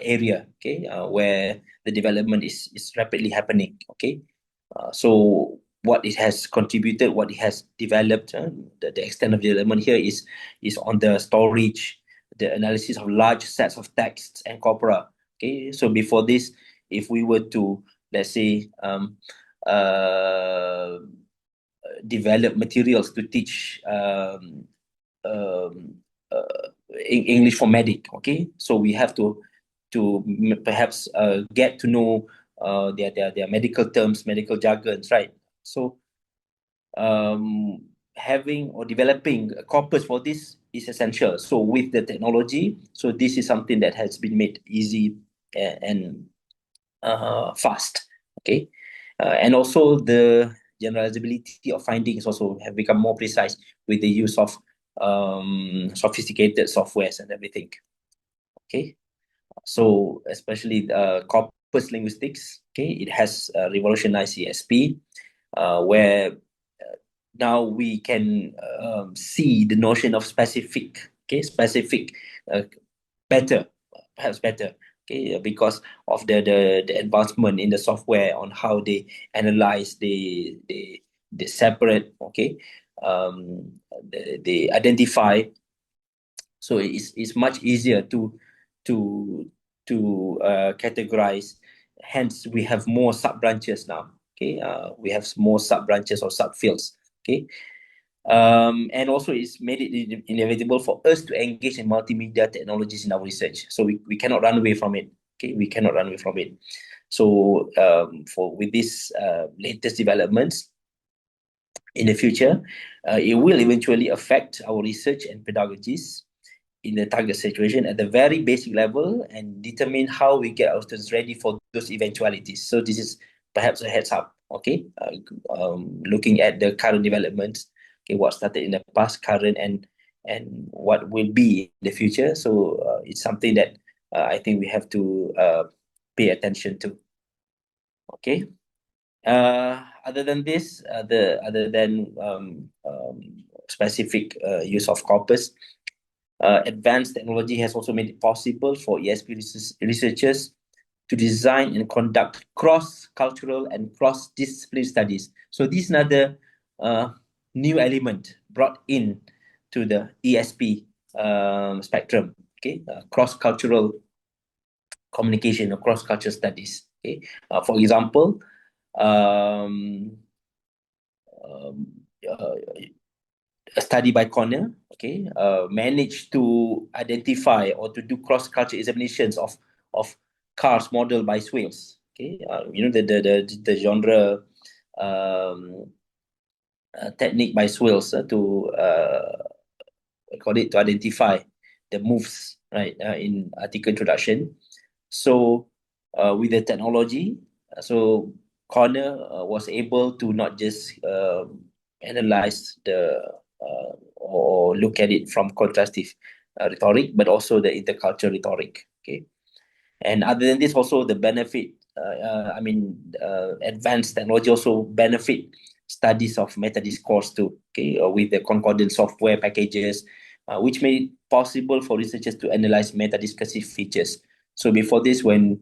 Speaker 5: area, okay, where the development is rapidly happening. Okay, so what it has contributed, what it has developed, the extent of development here is on the storage, the analysis of large sets of texts and corpora. Okay, so before this, if we were to, let's say, develop materials to teach English for medic, okay, so we have to perhaps get to know their medical terms, medical jargons, right? So having or developing a corpus for this is essential. So with the technology, so this is something that has been made easy and fast. Okay, and also the generalizability of findings also have become more precise with the use of sophisticated softwares and everything. Okay, so especially corpus linguistics, okay, it has revolutionized ESP, where now we can see the notion of specific, okay, better, perhaps better, okay, because of the advancement in the software on how they analyze, they separate, okay, they identify. So it's much easier to categorize. Hence, we have more sub branches now. Okay, we have more sub branches or subfields. Okay, and also it's made it inevitable for us to engage in multimedia technologies in our research. So we cannot run away from it. Okay, we cannot run away from it. So with these latest developments in the future, it will eventually affect our research and pedagogies in the target situation at the very basic level and determine how we get our students ready for those eventualities. So this is perhaps a heads up, okay? Looking at the current developments, okay, what started in the past, current, and what will be in the future. So it's something that I think we have to pay attention to. Okay. Other than this, other than specific use of corpus, advanced technology has also made it possible for ESP researchers to design and conduct cross-cultural and cross-disciplinary studies. So this is another new element brought in to the ESP spectrum. Okay, cross-cultural communication or cross-cultural studies. Okay, for example, a study by Cornell, okay, managed to identify or to do cross-cultural examinations of cars modeled by Swales. Okay, the genre technique by Swales to call it to identify the moves, right, in article introduction. So with the technology, so Cornell was able to not just analyze or look at it from contrastive rhetoric, but also the intercultural rhetoric. Okay, and other than this, also the benefit. Advanced technology also benefit studies of meta discourse too. Okay, with the concordant software packages, which made it possible for researchers to analyze meta discursive features. So before this, when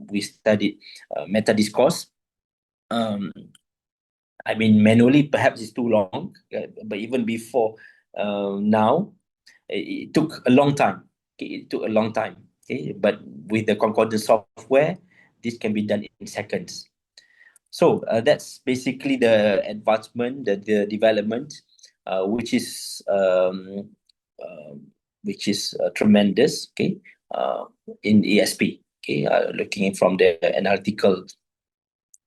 Speaker 5: we studied meta discourse, manually perhaps it's too long, but even before now, it took a long time. Okay, it took a long time. Okay, but with the concordant software, this can be done in seconds. So that's basically the advancement, the development, which is tremendous. Okay, in ESP. Okay, looking from the analytical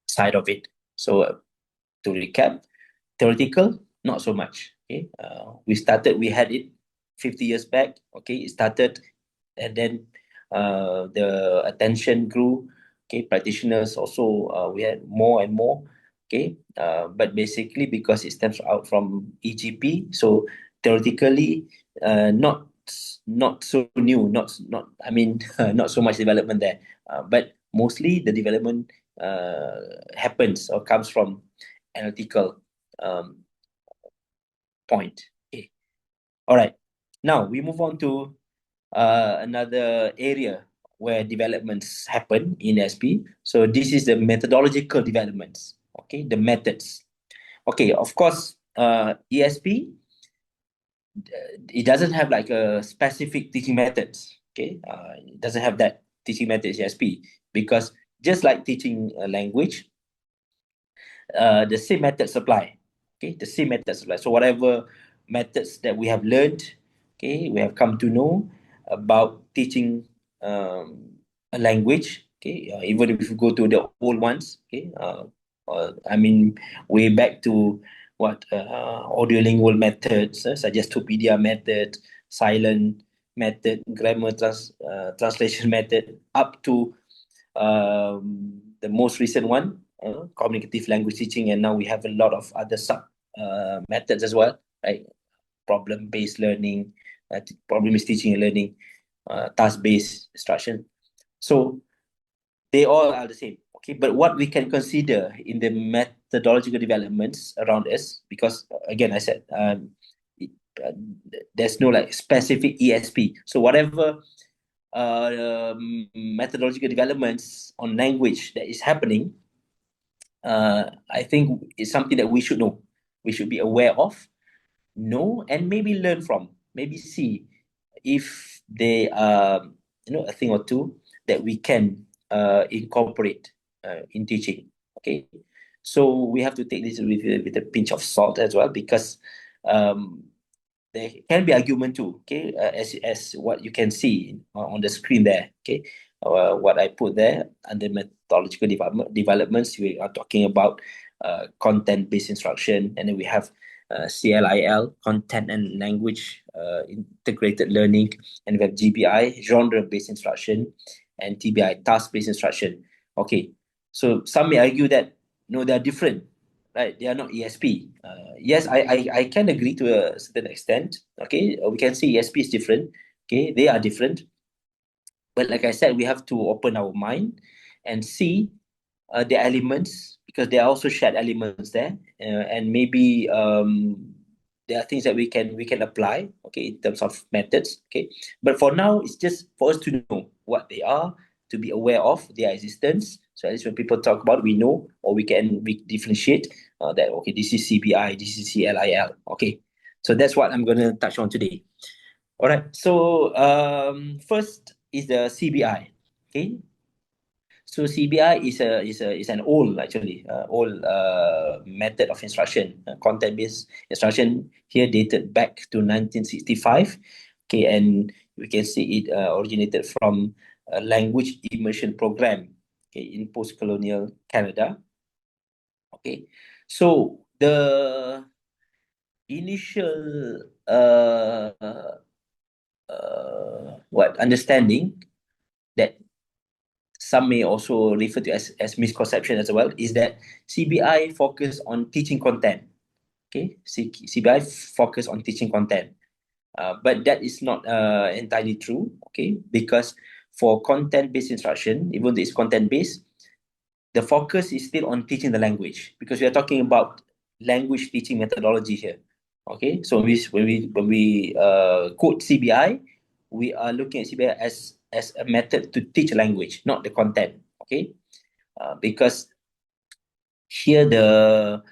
Speaker 5: side of it. So to recap, theoretical, not so much. Okay, we had it 50 years back. Okay, it started, and then the attention grew. Okay, practitioners also, we had more and more. Okay, but basically because it stems out from EGP, so theoretically, not so new, not I mean not so much development there, but mostly the development happens or comes from analytical um, point. Okay. All right. Now we move on to another area where developments happen in SP. So this is the methodological developments. Okay, the methods. Okay, of course, ESP, it doesn't have like a specific teaching methods. Okay, it doesn't have that teaching methods ESP, because just like teaching a language, the same methods apply. Okay, the same methods apply. So whatever methods that we have learned, okay, we have come to know about teaching a language. Okay, even if you go to the old ones, okay, I mean, way back to what audiolingual methods, such as Topedia method, silent method, grammar translation method, up to the most recent one, communicative language teaching, and now we have a lot of other sub methods as well, right? Problem-based learning, problem-based teaching and learning, task-based instruction. So they all are the same. Okay, but what we can consider in the methodological developments around us, because again, I said it, uh, there's no like specific ESP. So whatever methodological developments on language that is happening, I think it's something that we should know. We should be aware of, know, and maybe learn from. Maybe see if they are, a thing or two that we can incorporate in teaching. Okay, so we have to take this with a pinch of salt as well, because um, there can be argument too. Okay, as what you can see on the screen there. Okay, what I put there under methodological developments, we are talking about content-based instruction, and then we have CLIL, content and language integrated learning, and we have GBI, genre-based instruction, and TBI, task-based instruction. Okay, so some may argue that no, they are different, right? They are not ESP. Yes, I can agree to a certain extent. Okay, we can say ESP is different. Okay, they are different. But like I said, we have to open our mind and see the elements, because there are also shared elements there, and maybe there are things that we can apply. Okay, in terms of methods. Okay, but for now, it's just for us to know what they are, to be aware of their existence. So at least when people talk about, we know, or we differentiate that. Okay, this is CBI, this is CLIL. Okay, so that's what I'm going to touch on today. All right. So first is the CBI. Okay. So CBI is an old, actually old method of instruction, content based instruction, here dated back to 1965. Okay, and we can see it originated from a language immersion program. Okay, in post colonial Canada. Okay, so the initial what understanding that some may also refer to as misconception as well, is that CBI focus on teaching content. Okay, CBI focus on teaching content, but that is not entirely true. Okay, because for content-based instruction, even though it's content-based, the focus is still on teaching the language, because we are talking about language teaching methodology here. Okay, so when we quote CBI, we are looking at CBI as a method to teach language, not the content. Okay, because here the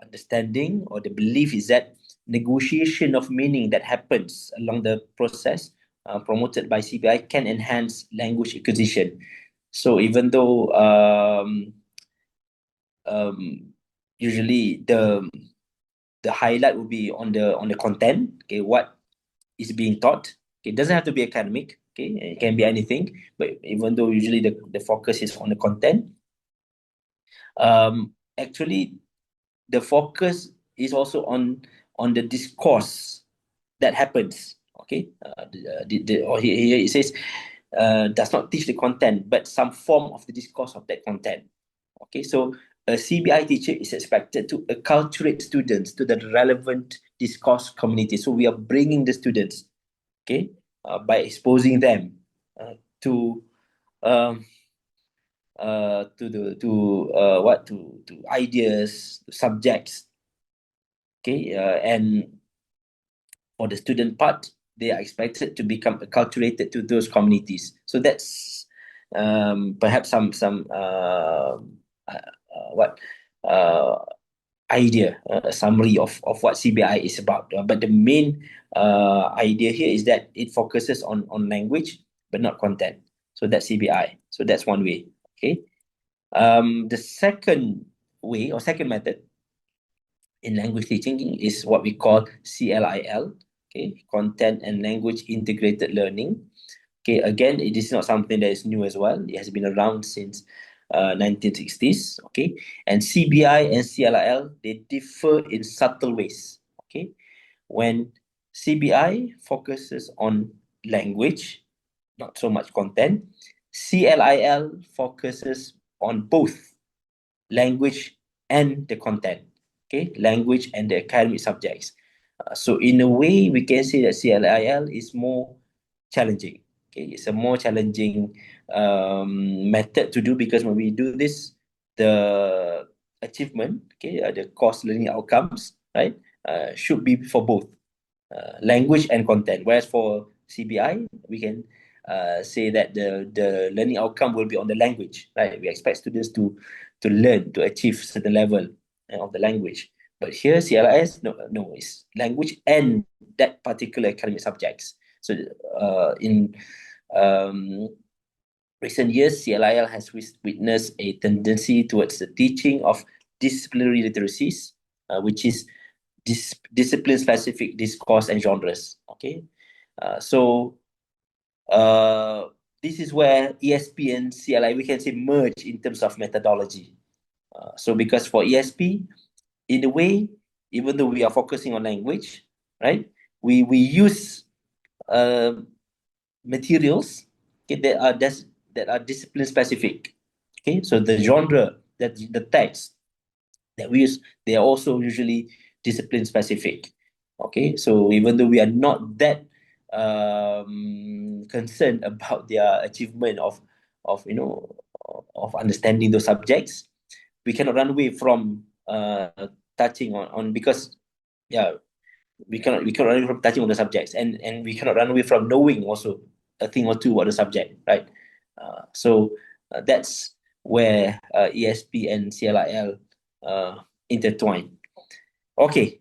Speaker 5: understanding or the belief is that negotiation of meaning that happens along the process promoted by CBI can enhance language acquisition. So even though usually the highlight will be on the content, okay, what is being taught. Okay, it doesn't have to be academic. Okay, it can be anything. But even though usually the focus is on the content, actually the focus is also on the discourse that happens. Okay, or here it says does not teach the content, but some form of the discourse of that content. Okay, so a CBI teacher is expected to acculturate students to the relevant discourse community. So we are bringing the students, okay, by exposing them to um, to ideas, to subjects, okay, and for the student part, they are expected to become acculturated to those communities. So that's perhaps some what idea, a summary of what CBI is about. But the main idea here is that it focuses on language but not content. So that's CBI. So that's one way. Okay. The second way or second method in language teaching is what we call CLIL, okay, content and language integrated learning. Okay, again, it is not something that is new as well. It has been around since 1960s. Okay, and CBI and CLIL, they differ in subtle ways. Okay, when CBI focuses on language, not so much content, CLIL focuses on both language and the content. Okay, language and the academic subjects. So in a way, we can say that CLIL is more challenging. Okay, it's a more challenging method to do, because when we do this, the achievement, okay, the course learning outcomes, right, should be for both language and content. Whereas for CBI, we can say that the learning outcome will be on the language, right? We expect students to learn, to achieve certain level of the language. But here, CLIS, no, it's language and that particular academic subjects. So in um, recent years, CLIL has witnessed a tendency towards the teaching of disciplinary literacies, which is discipline-specific discourse and genres. Okay, so this is where ESP and CLI, we can say, merge in terms of methodology. So because for ESP, in a way, even though we are focusing on language, right, we use materials, okay, that are discipline specific. Okay, so the genre, that the text that we use, they are also usually discipline specific. Okay, so even though we are not that concerned about their achievement of of understanding those subjects, we cannot run away from touching on because yeah, we cannot run away from touching on the subjects, and we cannot run away from knowing also a thing or two about the subject, right? So that's where ESP and CLIL intertwine. Okay,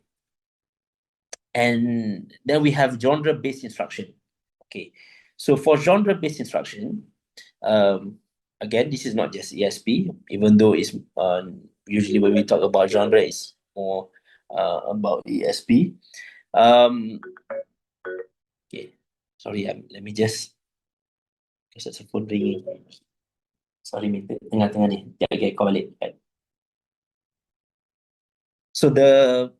Speaker 5: and then we have genre-based instruction. Okay, so for genre-based instruction, again, this is not just ESP, even though it's usually when we talk about genre, it's more about ESP. Okay, sorry, let me just, because it's a phone ringing. Sorry, minta tengah-tengah ni. Okay, call balik. So the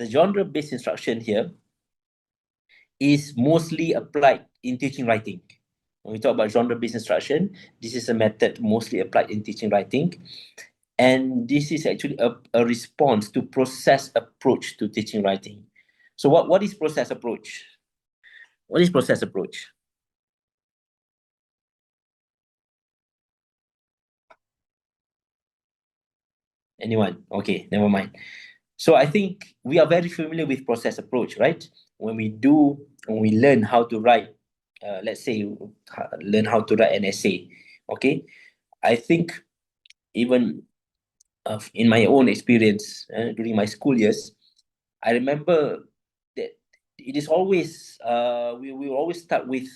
Speaker 5: genre-based instruction here is mostly applied in teaching writing. When we talk about genre-based instruction, this is a method mostly applied in teaching writing. And this is actually a response to process approach to teaching writing. So what is process approach? What is process approach? Anyone? Okay, never mind. So I think we are very familiar with process approach, right? When we learn how to write, let's say, learn how to write an essay, okay? I think even in my own experience during my school years, I remember that it is always we will always start with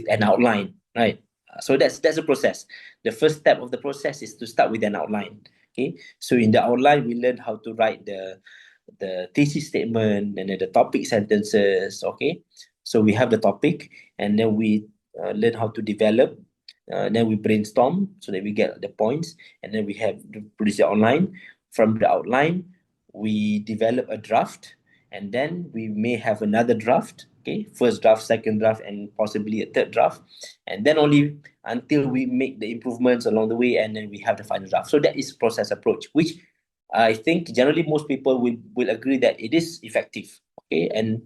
Speaker 5: an outline, right? So that's the process. The first step of the process is to start with an outline. Okay, so in the outline we learn how to write the thesis statement and then the topic sentences. Okay, so we have the topic, and then we learn how to develop then we brainstorm so that we get the points, and then we have to produce it online. From the outline, we develop a draft, and then we may have another draft, okay, first draft, second draft, and possibly a third draft, and then only until we make the improvements along the way, and then we have the final draft. So that is process approach, which I think generally most people will agree that it is effective, okay, and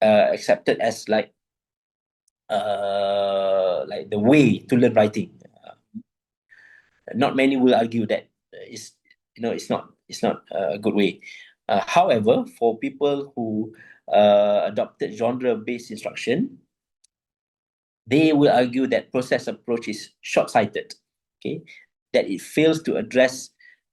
Speaker 5: accepted as like the way to learn writing. Not many will argue that it's it's not a good way. However, for people who adopted genre-based instruction, they will argue that process approach is short-sighted, okay, that it fails to address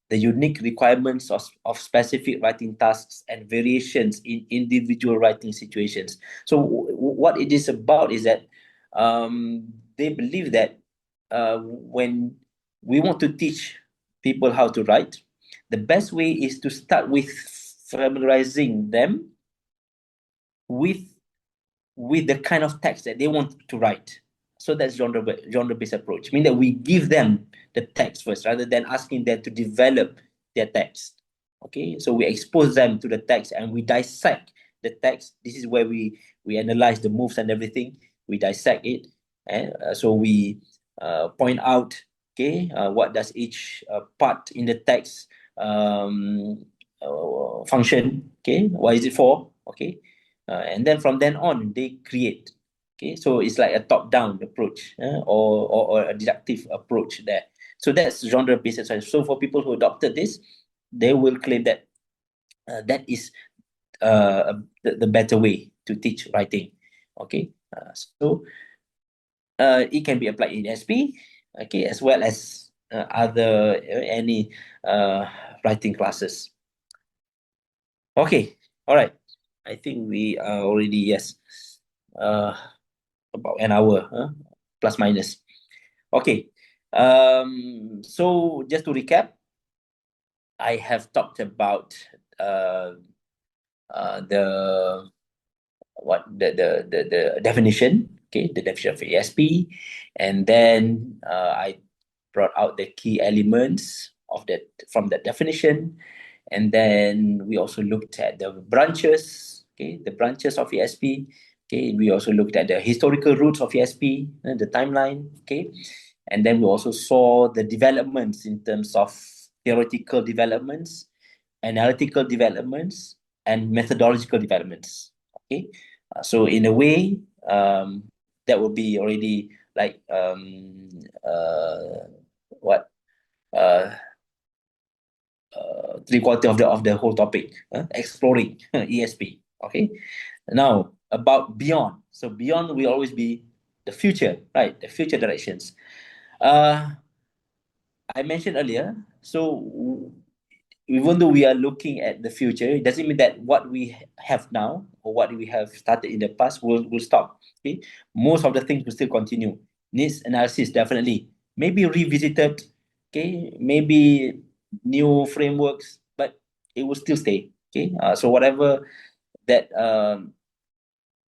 Speaker 5: the unique requirements of specific writing tasks and variations in individual writing situations. So what it is about is that they believe that when we want to teach people how to write, the best way is to start with familiarizing them with the kind of text that they want to write. So that's genre-based approach, meaning that we give them the text first rather than asking them to develop their text. Okay, so we expose them to the text and we dissect the text. This is where we analyze the moves and everything. We dissect it, and so we point out, okay, what does each part in the text function, okay, what is it for, okay, and then from then on they create. Okay, so it's like a top-down approach, or a deductive approach there. So that's genre-based exercise. So for people who adopted this, they will claim that that is the better way to teach writing. Okay, so it can be applied in SP, okay, as well as other any writing classes. Okay, all right. I think we are already, yes, about an hour, plus minus. Okay. So just to recap, I have talked about the definition, okay, the definition of ASP, and then I brought out the key elements of that from that definition, and then we also looked at the branches, okay, the branches of ESP. Okay, we also looked at the historical roots of ESP, the timeline, okay, and then we also saw the developments in terms of theoretical developments, analytical developments, and methodological developments. Okay, so in a way, that would be already like what 3/4 of the whole topic, exploring ESP. Okay, now about beyond. So beyond will always be the future, right? The future directions. I mentioned earlier. So even though we are looking at the future, it doesn't mean that what we have now or what we have started in the past will stop. Okay, most of the things will still continue. Needs analysis definitely, maybe revisited. Okay, maybe new frameworks, but it will still stay. Okay, so whatever that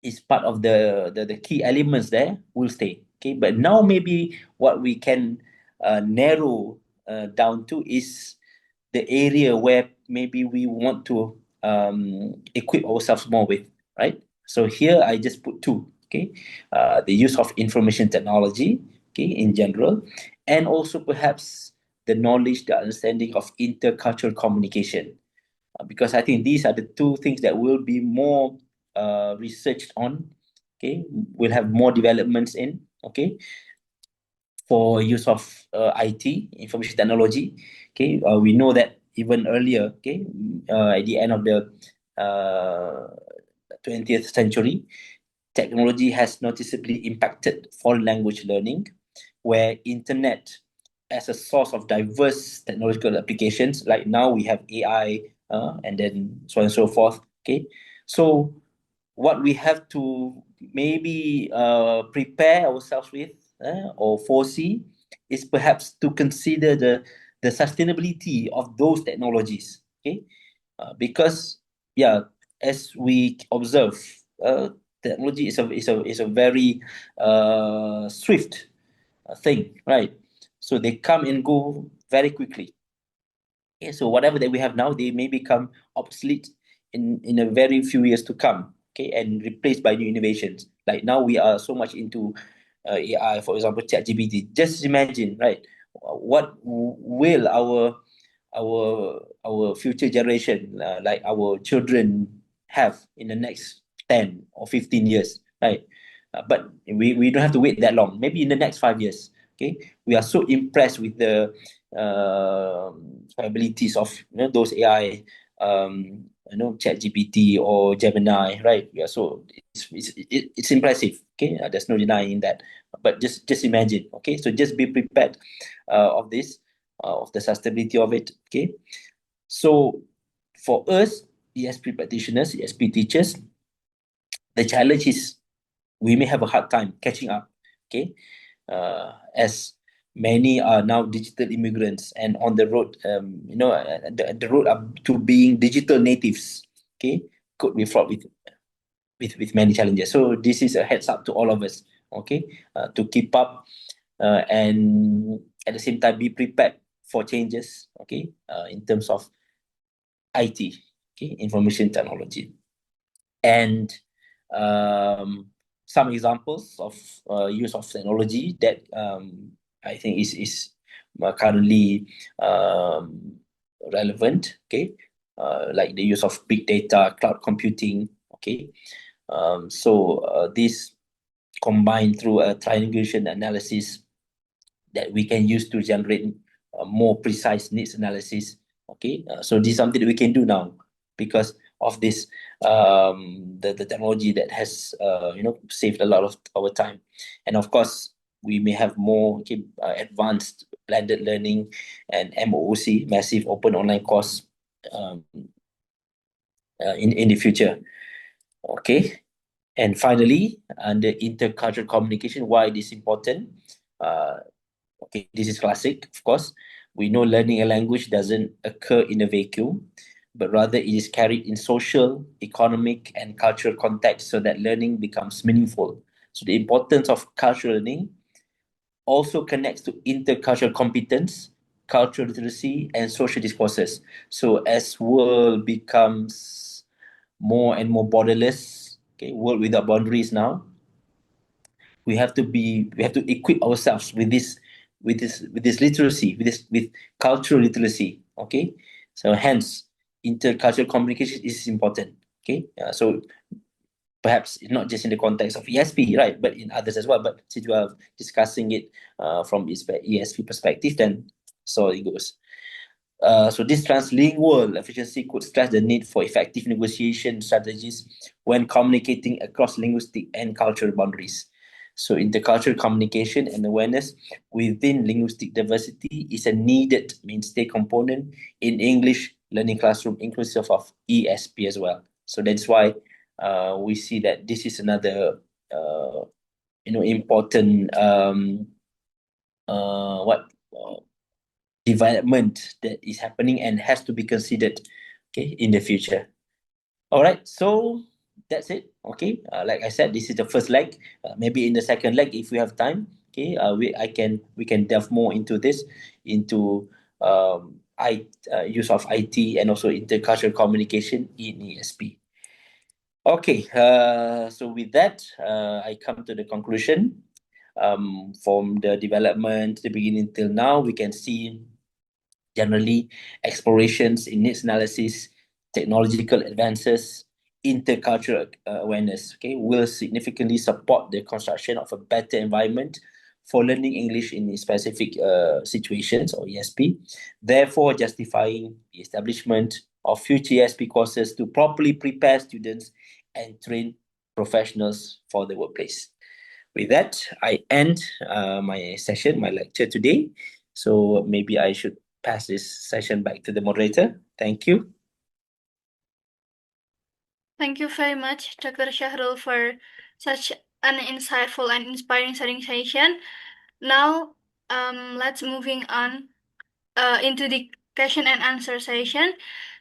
Speaker 5: is part of the key elements there will stay. Okay, but now maybe what we can narrow down to is the area where maybe we want to equip ourselves more with, right? So here I just put two, okay? The use of information technology, okay, in general, and also perhaps the knowledge, the understanding of intercultural communication. Because I think these are the two things that will be more researched on, okay? We'll have more developments in, okay? For use of IT, information technology. Okay, we know that even earlier, okay, at the end of the 20th century, technology has noticeably impacted foreign language learning, where internet as a source of diverse technological applications, like now we have AI, and then so on and so forth. Okay, so what we have to maybe prepare ourselves with, or foresee, is perhaps to consider the sustainability of those technologies. Okay, because yeah, as we observe, technology is a very swift thing, right? So they come and go very quickly. Okay, so whatever that we have now, they may become obsolete in a very few years to come. Okay, and replaced by new innovations. Like now we are so much into AI, for example, ChatGPT. Just imagine, right? What will our future generation, like our children, have in the next 10 or 15 years, right? But we don't have to wait that long. Maybe in the next 5 years. Okay, we are so impressed with the abilities of those AI, ChatGPT or Gemini, right? Yeah, so it's impressive. Okay, there's no denying that. But just imagine. Okay, so just be prepared of this, of the sustainability of it. Okay, so for us ESP practitioners, ESP teachers, the challenge is we may have a hard time catching up. Okay, as many are now digital immigrants and on the road, the road up to being digital natives. Okay, could be fraught with many challenges. So this is a heads up to all of us. Okay, to keep up, and at the same time be prepared for changes. Okay, in terms of IT, okay, information technology, and some examples of use of technology that I think is currently relevant. Okay, like the use of big data, cloud computing. Okay, so this combined through a triangulation analysis that we can use to generate more precise needs analysis. Okay, so this is something that we can do now because of this the technology that has saved a lot of our time. And of course we may have more advanced blended learning and MOOC, massive open online course, in the future. Okay, and finally, under intercultural communication, why it is important. Okay, this is classic, of course. We know learning a language doesn't occur in a vacuum, but rather it is carried in social, economic, and cultural context so that learning becomes meaningful. So the importance of cultural learning also connects to intercultural competence, cultural literacy, and social discourses. So as world becomes more and more borderless, okay, world without boundaries now, we have to equip ourselves with this literacy, with cultural literacy. Okay, so hence intercultural communication is important. Okay, so perhaps not just in the context of ESP, right, but in others as well. But since we are discussing it from ESP perspective, then so it goes. So this translingual efficiency could stress the need for effective negotiation strategies when communicating across linguistic and cultural boundaries. So intercultural communication and awareness within linguistic diversity is a needed mainstay component in English learning classroom, inclusive of ESP as well. So that's why we see that this is another important what development that is happening and has to be considered, okay, in the future. All right, so that's it. Okay, like I said, this is the first leg. Maybe in the second leg, if we have time, okay, we can delve more into this, into use of IT and also intercultural communication in ESP. Okay, so with that, I come to the conclusion. From the development, the beginning till now, we can see generally explorations in needs analysis, technological advances, intercultural awareness, okay, will significantly support the construction of a better environment for learning English in specific situations or ESP, therefore justifying the establishment of future ESP courses to properly prepare students and train professionals for the workplace. With that, I end my session, my lecture today. So maybe I should pass this session back to the moderator. Thank you.
Speaker 3: Thank you very much, Dr. Shahrul, for such an insightful and inspiring session. Now, let's moving on into the question and answer session.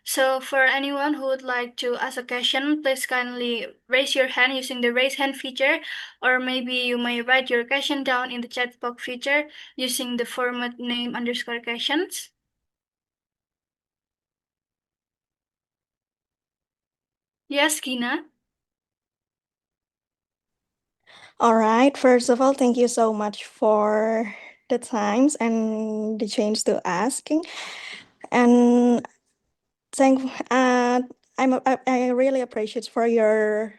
Speaker 3: So for anyone who would like to ask a question, please kindly raise your hand using the raise hand feature, or maybe you may write your question down in the chat box feature using the format name underscore questions. Yes, Gina?
Speaker 6: All right. First of all, thank you so much for the times and the chance to asking. And thank I really appreciate for your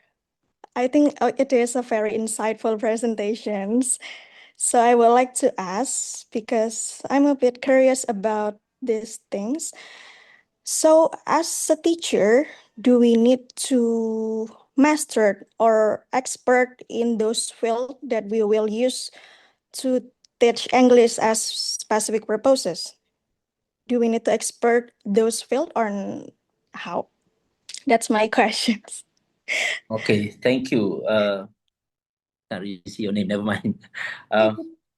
Speaker 6: I think it is a very insightful presentations. So I would like to ask because I'm a bit curious about these things. So as a teacher, do we need to master or expert in those fields that we will use to teach English as specific purposes? Do we need to expert those fields or how? That's my questions.
Speaker 5: Okay, thank you. Can't really see your name, never mind.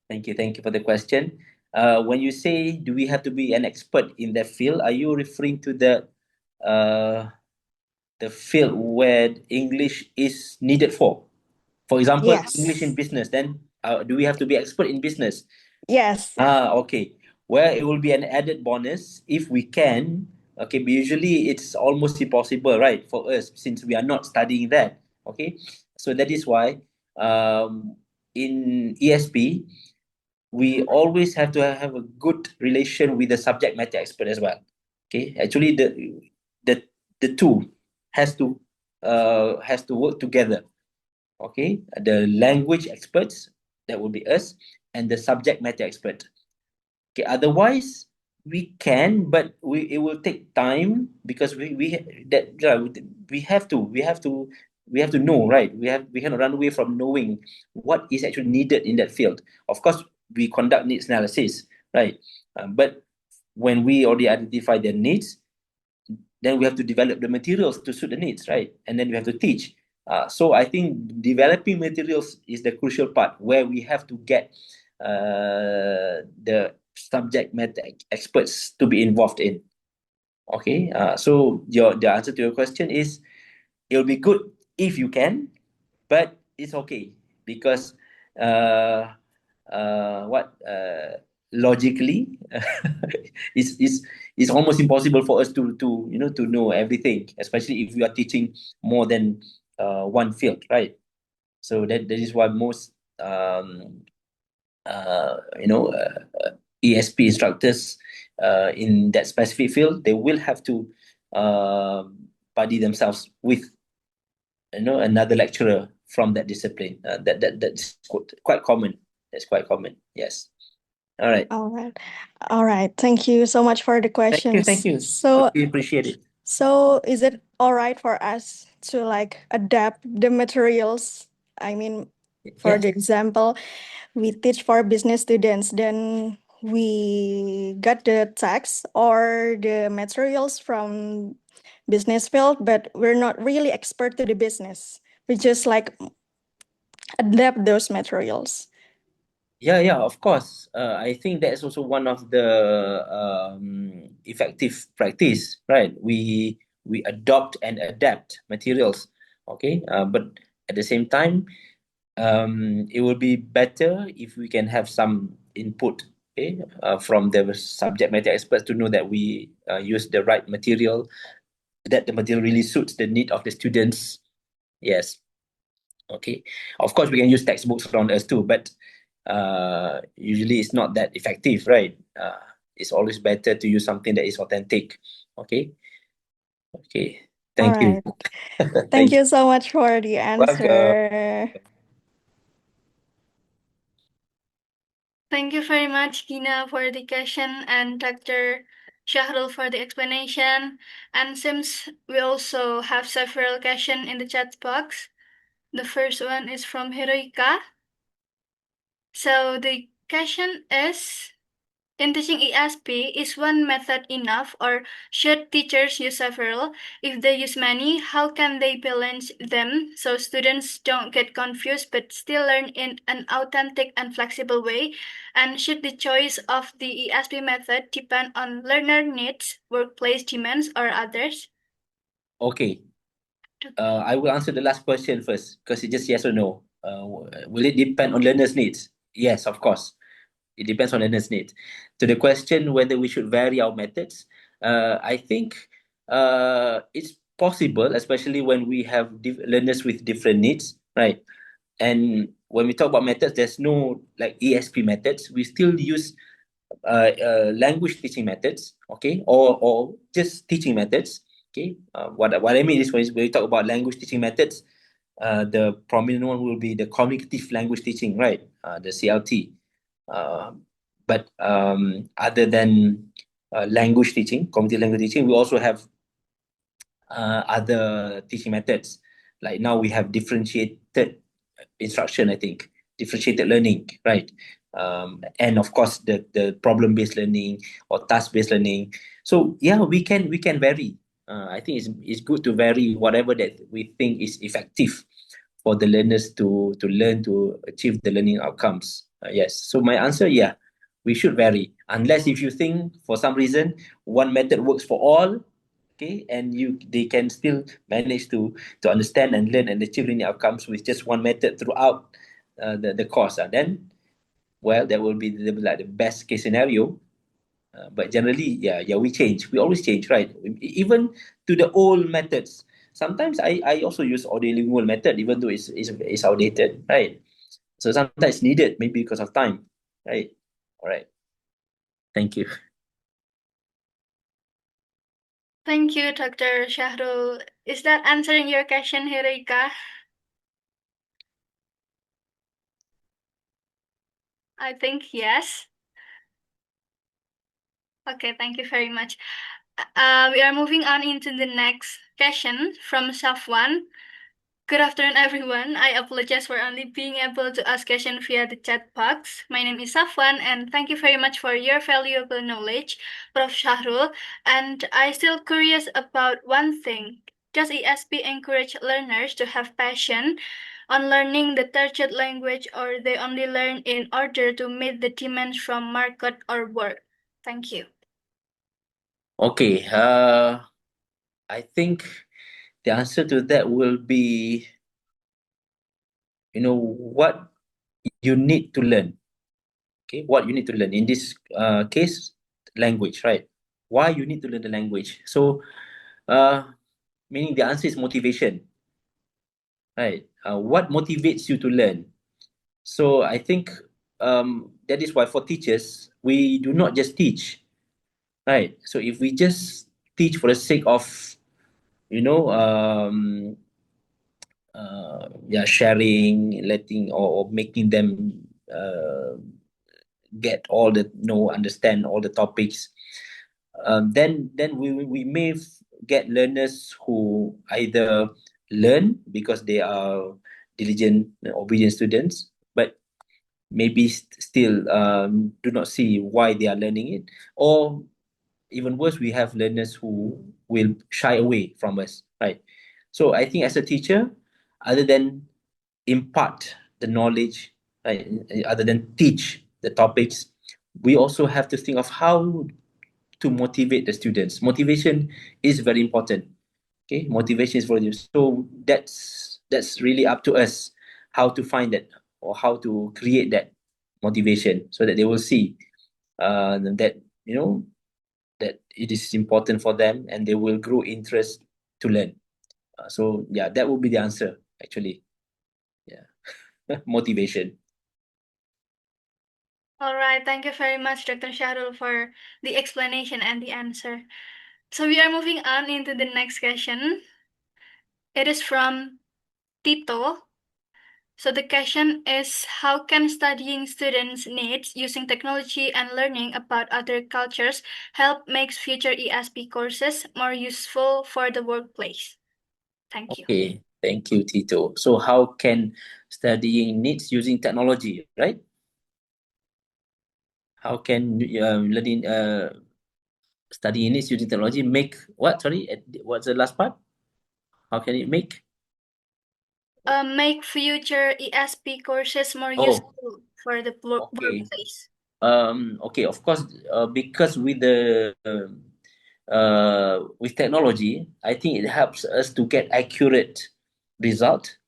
Speaker 5: Thank you for the question. When you say, do we have to be an expert in that field, are you referring to uh, the field where English is needed for? For example, English in
Speaker 6: Yes.
Speaker 5: business, then do we have to be expert in business?
Speaker 6: Yes.
Speaker 5: Okay. Well, it will be an added bonus if we can. Okay, but usually it's almost impossible, right, for us since we are not studying that. Okay, so that is why in ESP we always have to have a good relation with the subject matter expert as well. Okay, actually the the two has to work together. Okay, the language experts, that will be us, and the subject matter expert. Okay, otherwise we can, but it will take time because we have to know, right? We cannot run away from knowing what is actually needed in that field. Of course, we conduct needs analysis, right? But when we already identify their needs, then we have to develop the materials to suit the needs, right? And then we have to teach. So I think developing materials is the crucial part where we have to get the subject matter experts to be involved in. Okay, so the answer to your question is it'll be good if you can, but it's okay because uh, what logically it's almost impossible for us to know everything, especially if we are teaching more than one field, right? So that is why most uh, you know uh, ESP instructors in that specific field, they will have to buddy themselves with another lecturer from that discipline. That's quite common. That's quite common. Yes. All right.
Speaker 6: All right. All right. Thank you so much for the
Speaker 5: Thank you. Thank
Speaker 6: questions.
Speaker 5: you.
Speaker 6: So,
Speaker 5: We appreciate it.
Speaker 6: is it all right for us to like adapt the materials? I mean, for
Speaker 5: Yes.
Speaker 6: the example, we teach for business students, then we got the text or the materials from business field, but we're not really expert to the business. We just like adapt those materials.
Speaker 5: Yeah, of course. I think that's also one of the effective practice, right? We adopt and adapt materials, okay? But at the same time, it will be better if we can have some input, okay, from the subject matter experts to know that we use the right material, that the material really suits the need of the students. Yes. Okay. Of course, we can use textbooks around us too, but usually it's not that effective, right? It's always better to use something that is authentic. Okay. Okay.
Speaker 6: All
Speaker 5: Thank you.
Speaker 6: right. Thank
Speaker 5: Thank you.
Speaker 6: you so much for the
Speaker 5: Welcome.
Speaker 6: answer.
Speaker 3: Thank you very much, Gina, for the question, and Dr. Shahrul for the explanation. And since we also have several questions in the chat box, the first one is from Heroika. So the question is, In teaching ESP, is one method enough or should teachers use several? If they use many, how can they balance them so students don't get confused but still learn in an authentic and flexible way? And should the choice of the ESP method depend on learner needs, workplace demands, or others?
Speaker 5: Okay. I will answer the last question first because it's just yes or no. Will it depend on learners' needs? Yes, of course. It depends on learners' needs. To the question whether we should vary our methods, I think it's possible, especially when we have learners with different needs, right? And when we talk about methods, there's no like ESP methods. We still use language teaching methods, okay, or just teaching methods, okay. What I mean is when we talk about language teaching methods, the prominent one will be the communicative language teaching, right? The CLT. Uh, but other than language teaching, cognitive language teaching, we also have other teaching methods. Like now we have differentiated instruction, I think, differentiated learning, right? And of course the problem-based learning or task-based learning. So yeah, we can vary. I think it's good to vary whatever that we think is effective for the learners to learn to achieve the learning outcomes. Yes. So my answer, yeah, we should vary. Unless if you think for some reason one method works for all, okay, and they can still manage to understand and learn and achieve learning outcomes with just one method throughout the course. Then, well, that will be like the best case scenario. But generally, yeah, we always change, right? Even to the old methods. Sometimes I also use audiolingual method, even though it's outdated, right? So sometimes needed, maybe because of time, right? All right. Thank you.
Speaker 3: Thank you, Dr. Shahrul. Is that answering your question, Hirika? I think yes. Okay, thank you very much. We are moving on into the next question from Safwan. Good afternoon, everyone. I apologize for only being able to ask questions via the chat box. My name is Safwan, and thank you very much for your valuable knowledge, Prof. Shahrul. And I still curious about one thing. Does ESP encourage learners to have passion on learning the third language, or they only learn in order to meet the demands from market or work? Thank you.
Speaker 5: Okay. I think the answer to that will be, what you need to learn. Okay, what you need to learn in this case, language, right? Why you need to learn the language? So, meaning the answer is motivation, right? What motivates you to learn? So I think that is why for teachers we do not just teach, right? So if we just teach for the sake of, you know, sharing, letting or making them get all the understand all the topics, then we may get learners who either learn because they are diligent, obedient students, but maybe still do not see why they are learning it, or even worse, we have learners who will shy away from us, right? So I think as a teacher, other than impart the knowledge, right, other than teach the topics, we also have to think of how to motivate the students. Motivation is very important. Okay, motivation is very. So that's really up to us how to find that or how to create that motivation so that they will see that that it is important for them and they will grow interest to learn. So yeah, that would be the answer actually. Yeah, motivation.
Speaker 3: All right, thank you very much, Dr. Shahrul, for the explanation and the answer. So we are moving on into the next question. It is from Tito. So the question is, how can studying students' needs using technology and learning about other cultures help make future ESP courses more useful for the workplace? Thank you.
Speaker 5: Okay, thank you, Tito. So how can studying needs using technology, right? how can learning studying English using technology make what? Sorry, what's the last part? How can it make?
Speaker 3: Make future ESP courses more
Speaker 5: Oh,
Speaker 3: useful for the
Speaker 5: okay.
Speaker 3: workplace.
Speaker 5: Okay, of course, because with technology, I think it helps us to get accurate result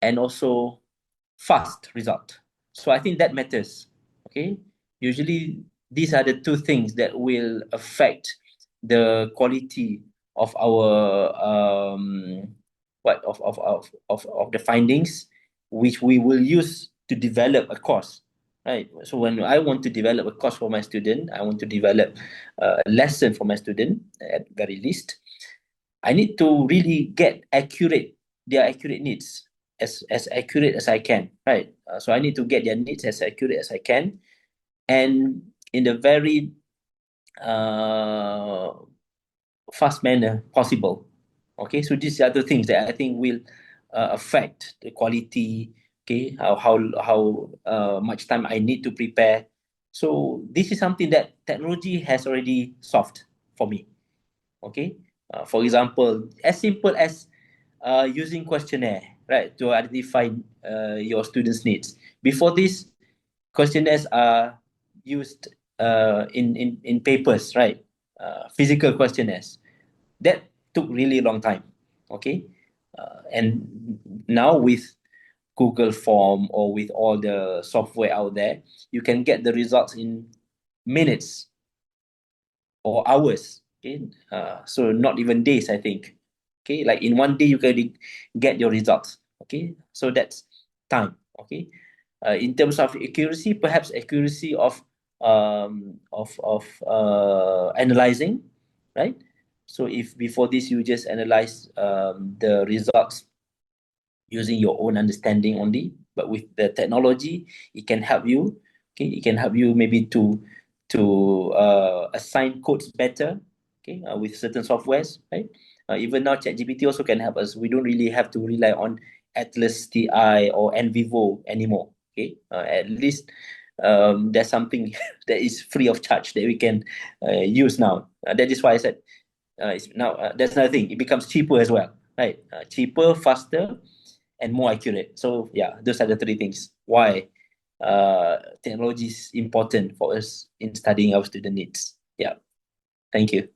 Speaker 5: and also fast result. So I think that matters. Okay, usually these are the two things that will affect the quality of our of the findings, which we will use to develop a course. Right. So when I want to develop a course for my student, I want to develop a lesson for my student at very least. I need to really get accurate their accurate needs as accurate as I can, right? So I need to get their needs as accurate as I can, and in the very uh, fast manner possible. Okay, so these are the things that I think will affect the quality. Okay, how much time I need to prepare. So this is something that technology has already solved for me. Okay, for example, as simple as using questionnaire, right, to identify your students' needs. Before this, questionnaires are used in papers, right, physical questionnaires. That took really long time. Okay, and now with Google Form or with all the software out there, you can get the results in minutes or hours. Okay, so not even days, I think. Okay, like in one day you can get your results. Okay, so that's time. Okay, in terms of accuracy, perhaps accuracy of analyzing, right? So if before this you just analyze the results using your own understanding only, but with the technology it can help you. Okay, it can help you maybe to assign codes better. Okay, with certain softwares, right? Even now ChatGPT also can help us. We don't really have to rely on Atlas TI or NVivo anymore. Okay, at least there's something that is free of charge that we can use now. That is why I said it's now that's another thing. It becomes cheaper as well, right? Cheaper, faster, and more accurate. So yeah, those are the three things why technology is important for us in studying our student needs. Yeah, thank you.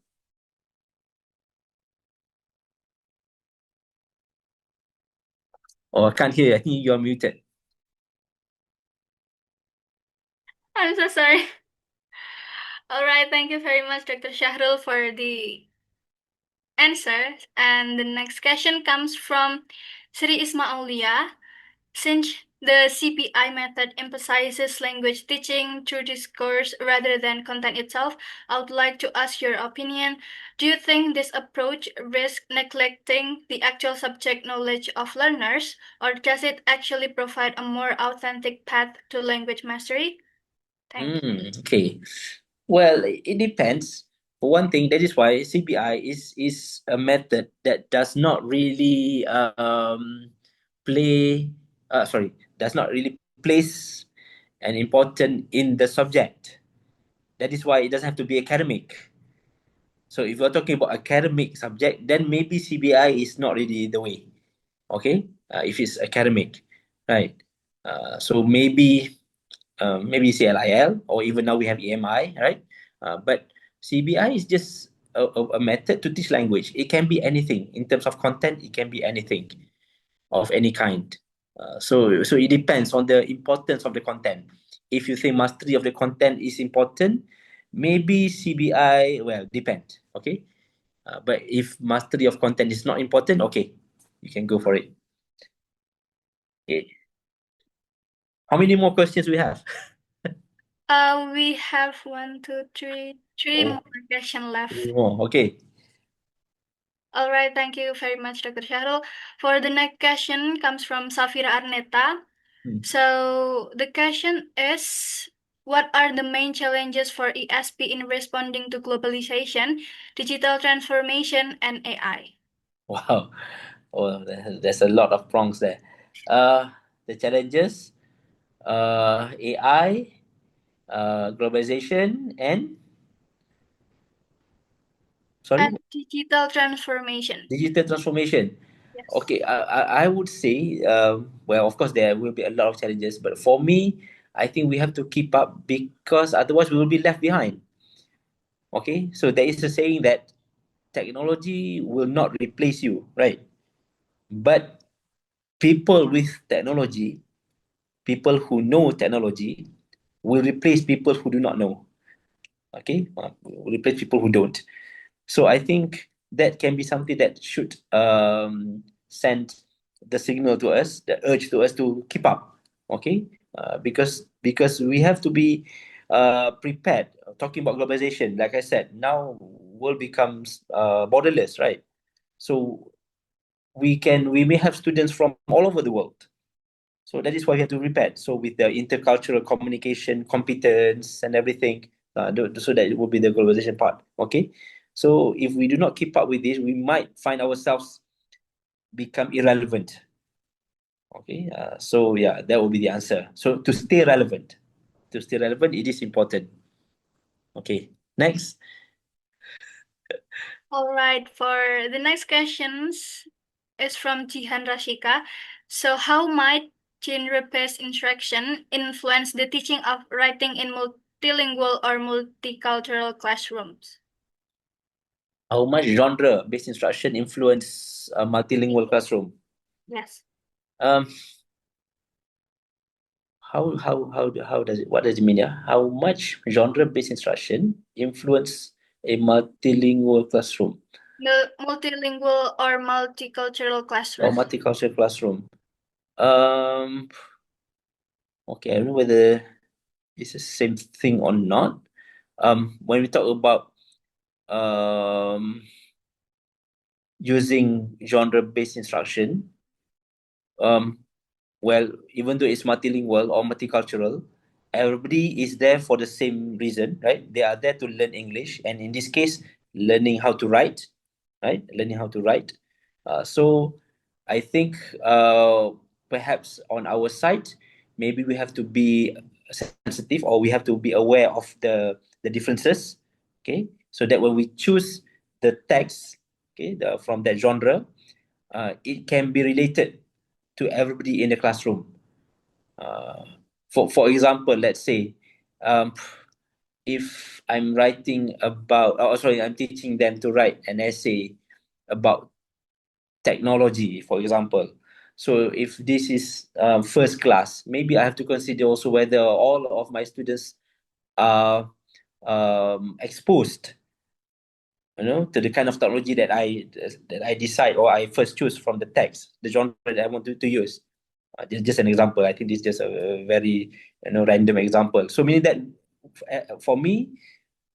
Speaker 5: Oh, I can't hear you. I think you're muted.
Speaker 3: I'm so sorry. All right, thank you very much, Dr. Shahrul, for the answer. And the next question comes from Sri Ismailia. Since the CPI method emphasizes language teaching through discourse rather than content itself, I would like to ask your opinion. Do you think this approach risks neglecting the actual subject knowledge of learners, or does it actually provide a more authentic path to language mastery? Thank you.
Speaker 5: Okay. Well, it depends. For one thing, that is why CPI is a method that does not really play does not really place an important in the subject. That is why it doesn't have to be academic. So if you're talking about academic subject, then maybe CBI is not really the way. Okay, if it's academic, right? So maybe CLIL, or even now we have EMI, right? But CBI is just a method to teach language. It can be anything in terms of content. It can be anything of any kind. So it depends on the importance of the content. If you think mastery of the content is important, maybe CBI, well, depend. Okay, but if mastery of content is not important, okay, you can go for it. Okay. How many more questions we have?
Speaker 3: We have one, two, three
Speaker 5: Oh,
Speaker 3: more questions left.
Speaker 5: 3 more. Okay.
Speaker 3: All right, thank you very much, Dr. Shahrul. For the next question comes from Safira Arneta. So the question is, what are the main challenges for ESP in responding to globalization, digital transformation, and AI?
Speaker 5: Wow. Oh, there's a lot of prongs there. The challenges, AI, globalization, and sorry,
Speaker 3: And digital transformation.
Speaker 5: digital transformation.
Speaker 3: Yes.
Speaker 5: Okay, I would say, well, of course, there will be a lot of challenges, but for me, I think we have to keep up because otherwise we will be left behind. Okay, so there is a saying that technology will not replace you, right? But people with technology, people who know technology, will replace people who do not know. Okay, will replace people who don't. So I think that can be something that should send the signal to us, the urge to us to keep up. Okay, because we have to be prepared. Talking about globalization, like I said, now world becomes borderless, right? So we may have students from all over the world. So that is why we have to prepare. So with the intercultural communication, competence, and everything, so that it will be the globalization part. Okay. So if we do not keep up with this, we might find ourselves become irrelevant. Okay. So yeah, that will be the answer. So to stay relevant, it is important. Okay. Next.
Speaker 3: All right, for the next questions is from Jihan Rashika. So how might genre-based instruction influence the teaching of writing in multilingual or multicultural classrooms?
Speaker 5: How much genre-based instruction influence a multilingual classroom?
Speaker 3: Yes.
Speaker 5: Um, how does it, what does it mean? Yeah, how much genre-based instruction influence a multilingual classroom
Speaker 3: Multilingual or multicultural
Speaker 5: or
Speaker 3: classroom.
Speaker 5: multicultural classroom? Um, okay, I don't know whether it's the same thing or not. When we talk about using genre-based instruction, um, well, even though it's multilingual or multicultural, everybody is there for the same reason, right? They are there to learn English, and in this case, learning how to write, right? Learning how to write. So I think perhaps on our side, maybe we have to be sensitive, or we have to be aware of the differences, okay? So that when we choose the text, okay, from that genre, it can be related to everybody in the classroom. Uh, for example, let's say, um, if I'm writing about, oh sorry, I'm teaching them to write an essay about technology, for example. So if this is first class, maybe I have to consider also whether all of my students are exposed, to the kind of technology that I decide, or I first choose from the text, the genre that I want to use. This is just an example. I think this is just a very random example. So meaning that for me,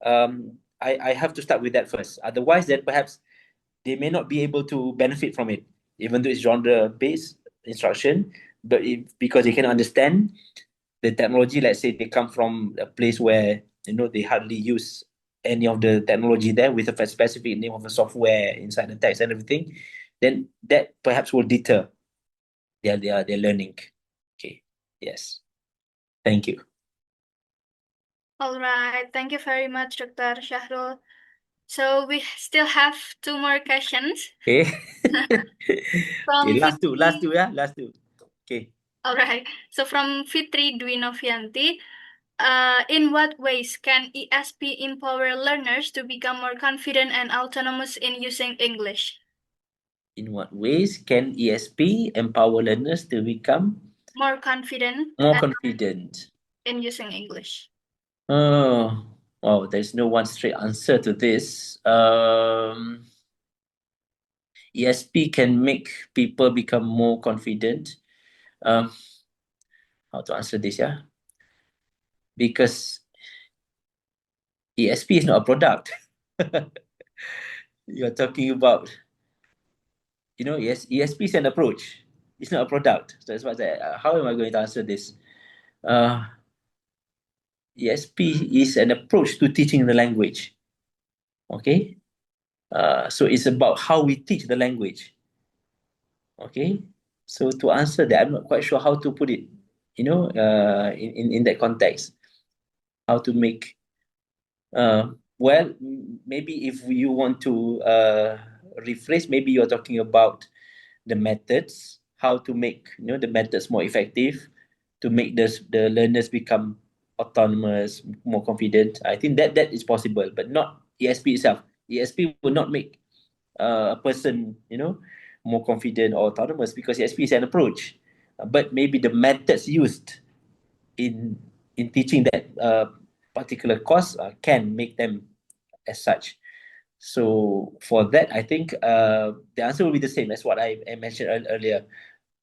Speaker 5: I have to start with that first. Otherwise, that perhaps they may not be able to benefit from it, even though it's genre-based instruction. But because they can understand the technology, let's say they come from a place where they hardly use any of the technology there with a specific name of a software inside the text and everything, then that perhaps will deter their learning. Okay. Yes. Thank you.
Speaker 3: All right. Thank you very much, Dr. Shahrul. So we still have two more questions.
Speaker 5: Okay.
Speaker 3: From
Speaker 5: Okay, last two,
Speaker 3: Fitri.
Speaker 5: yeah, last two. Okay.
Speaker 3: All right. So from Fitri Dwi Novianti, in what ways can ESP empower learners to become more confident and autonomous in using English?
Speaker 5: In what ways can ESP empower learners to become
Speaker 3: More confident
Speaker 5: more confident?
Speaker 3: in using English.
Speaker 5: Oh, wow, there's no one straight answer to this. ESP can make people become more confident. Um, how to answer this, yeah? Because ESP is not a product. You're talking about, yes, ESP is an approach. It's not a product. So that's what how am I going to answer this? Uh, ESP is an approach to teaching the language. Okay? So it's about how we teach the language. Okay? So to answer that, I'm not quite sure how to put it, in that context. how to make well, maybe if you want to rephrase, maybe you're talking about the methods, how to make the methods more effective, to make the learners become autonomous, more confident. I think that is possible, but not ESP itself. ESP will not make a person more confident or autonomous, because ESP is an approach. But maybe the methods used in teaching that particular course can make them as such. So for that, I think the answer will be the same as what I mentioned earlier,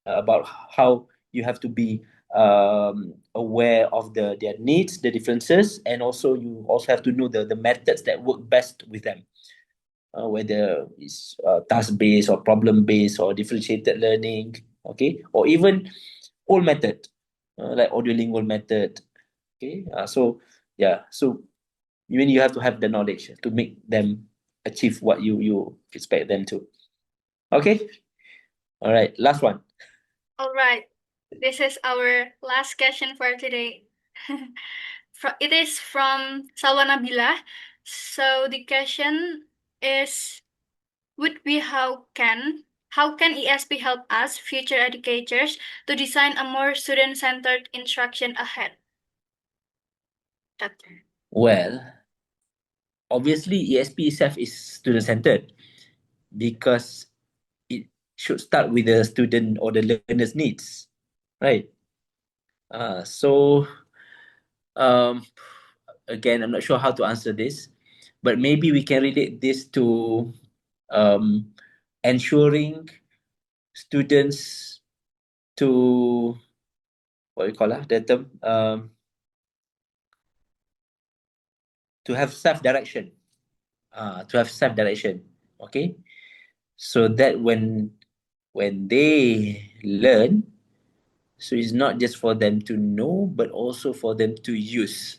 Speaker 5: about how you have to be aware of their needs, the differences, and also you also have to know the methods that work best with them, whether it's task-based or problem-based or differentiated learning, okay, or even old method, like audiolingual method, okay. So yeah, so you have to have the knowledge to make them achieve what you expect them to. Okay, all right, last one.
Speaker 3: All right. This is our last question for today. It is from Salwa Nabila. So the question is, would be how can ESP help us, future educators, to design a more student-centered instruction ahead? Doctor.
Speaker 5: Well, obviously ESP itself is student-centered, because it should start with the student or the learner's needs, right? So again, I'm not sure how to answer this, but maybe we can relate this to ensuring students to, what we call the term, to have self-direction, okay, so that when they learn, so it's not just for them to know, but also for them to use.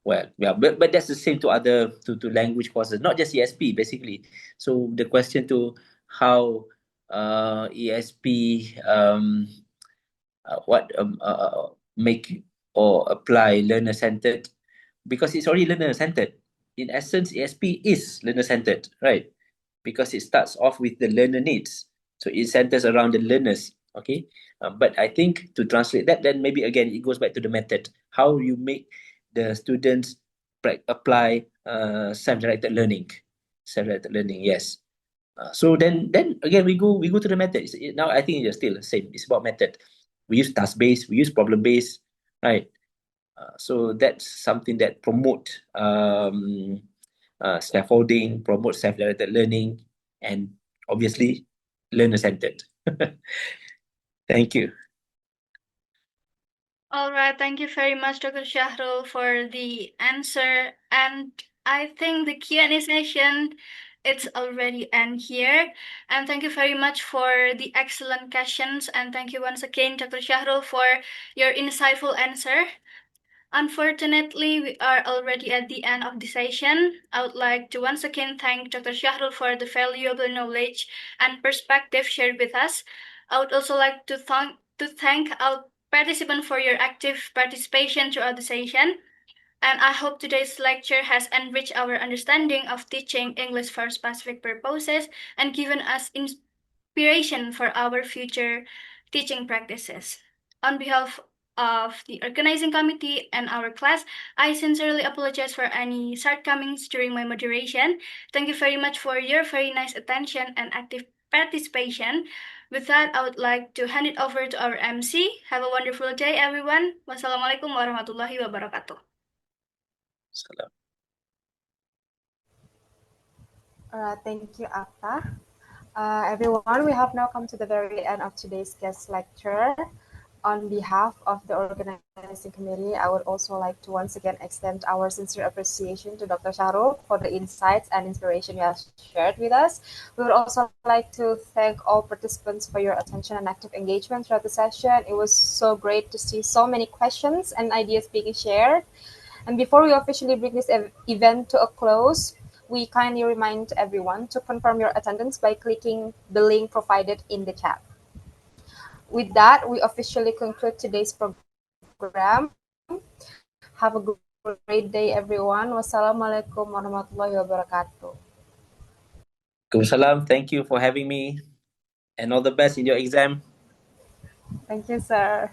Speaker 5: Well, yeah, but that's the same to other to language courses, not just ESP basically. So the question to how ESP make or apply learner centered, because it's already learner centered. In essence, ESP is learner centered, right? Because it starts off with the learner needs, so it centers around the learners. Okay, but I think to translate that, then maybe again it goes back to the method, how you make the students apply self-directed learning. Self-directed learning, yes. So then again we go to the method. Now I think it's still the same. It's about method. We use task based, we use problem based, right? So that's something that promote scaffolding, promote self-directed learning, and obviously learner-centered. Thank you.
Speaker 3: All right, thank you very much, Dr. Shahrul, for the answer. And I think the Q&A session, it's already end here. And thank you very much for the excellent questions. And thank you once again, Dr. Shahrul, for your insightful answer. Unfortunately, we are already at the end of the session. I would like to once again thank Dr. Shahrul for the valuable knowledge and perspective shared with us. I would also like to thank our participants for your active participation throughout the session. And I hope today's lecture has enriched our understanding of teaching English for specific purposes and given us inspiration for our future teaching practices. On behalf of the organizing committee and our class, I sincerely apologize for any shortcomings during my moderation. Thank you very much for your very nice attention and active participation. With that, I would like to hand it over to our MC. Have a wonderful day, everyone. Wassalamualaikum warahmatullahi wabarakatuh.
Speaker 5: Salam.
Speaker 1: Thank you, Atta. Everyone, we have now come to the very end of today's guest lecture. On behalf of the organizing committee, I would also like to once again extend our sincere appreciation to Dr. Shahrul for the insights and inspiration you have shared with us. We would also like to thank all participants for your attention and active engagement throughout the session. It was so great to see so many questions and ideas being shared. And before we officially bring this event to a close, we kindly remind everyone to confirm your attendance by clicking the link provided in the chat. With that, we officially conclude today's program. Have a great day, everyone. great day, everyone. Wassalamualaikum warahmatullahi wabarakatuh.
Speaker 5: Salam. Thank you for having me, and all the best in your exam.
Speaker 1: Thank you, sir.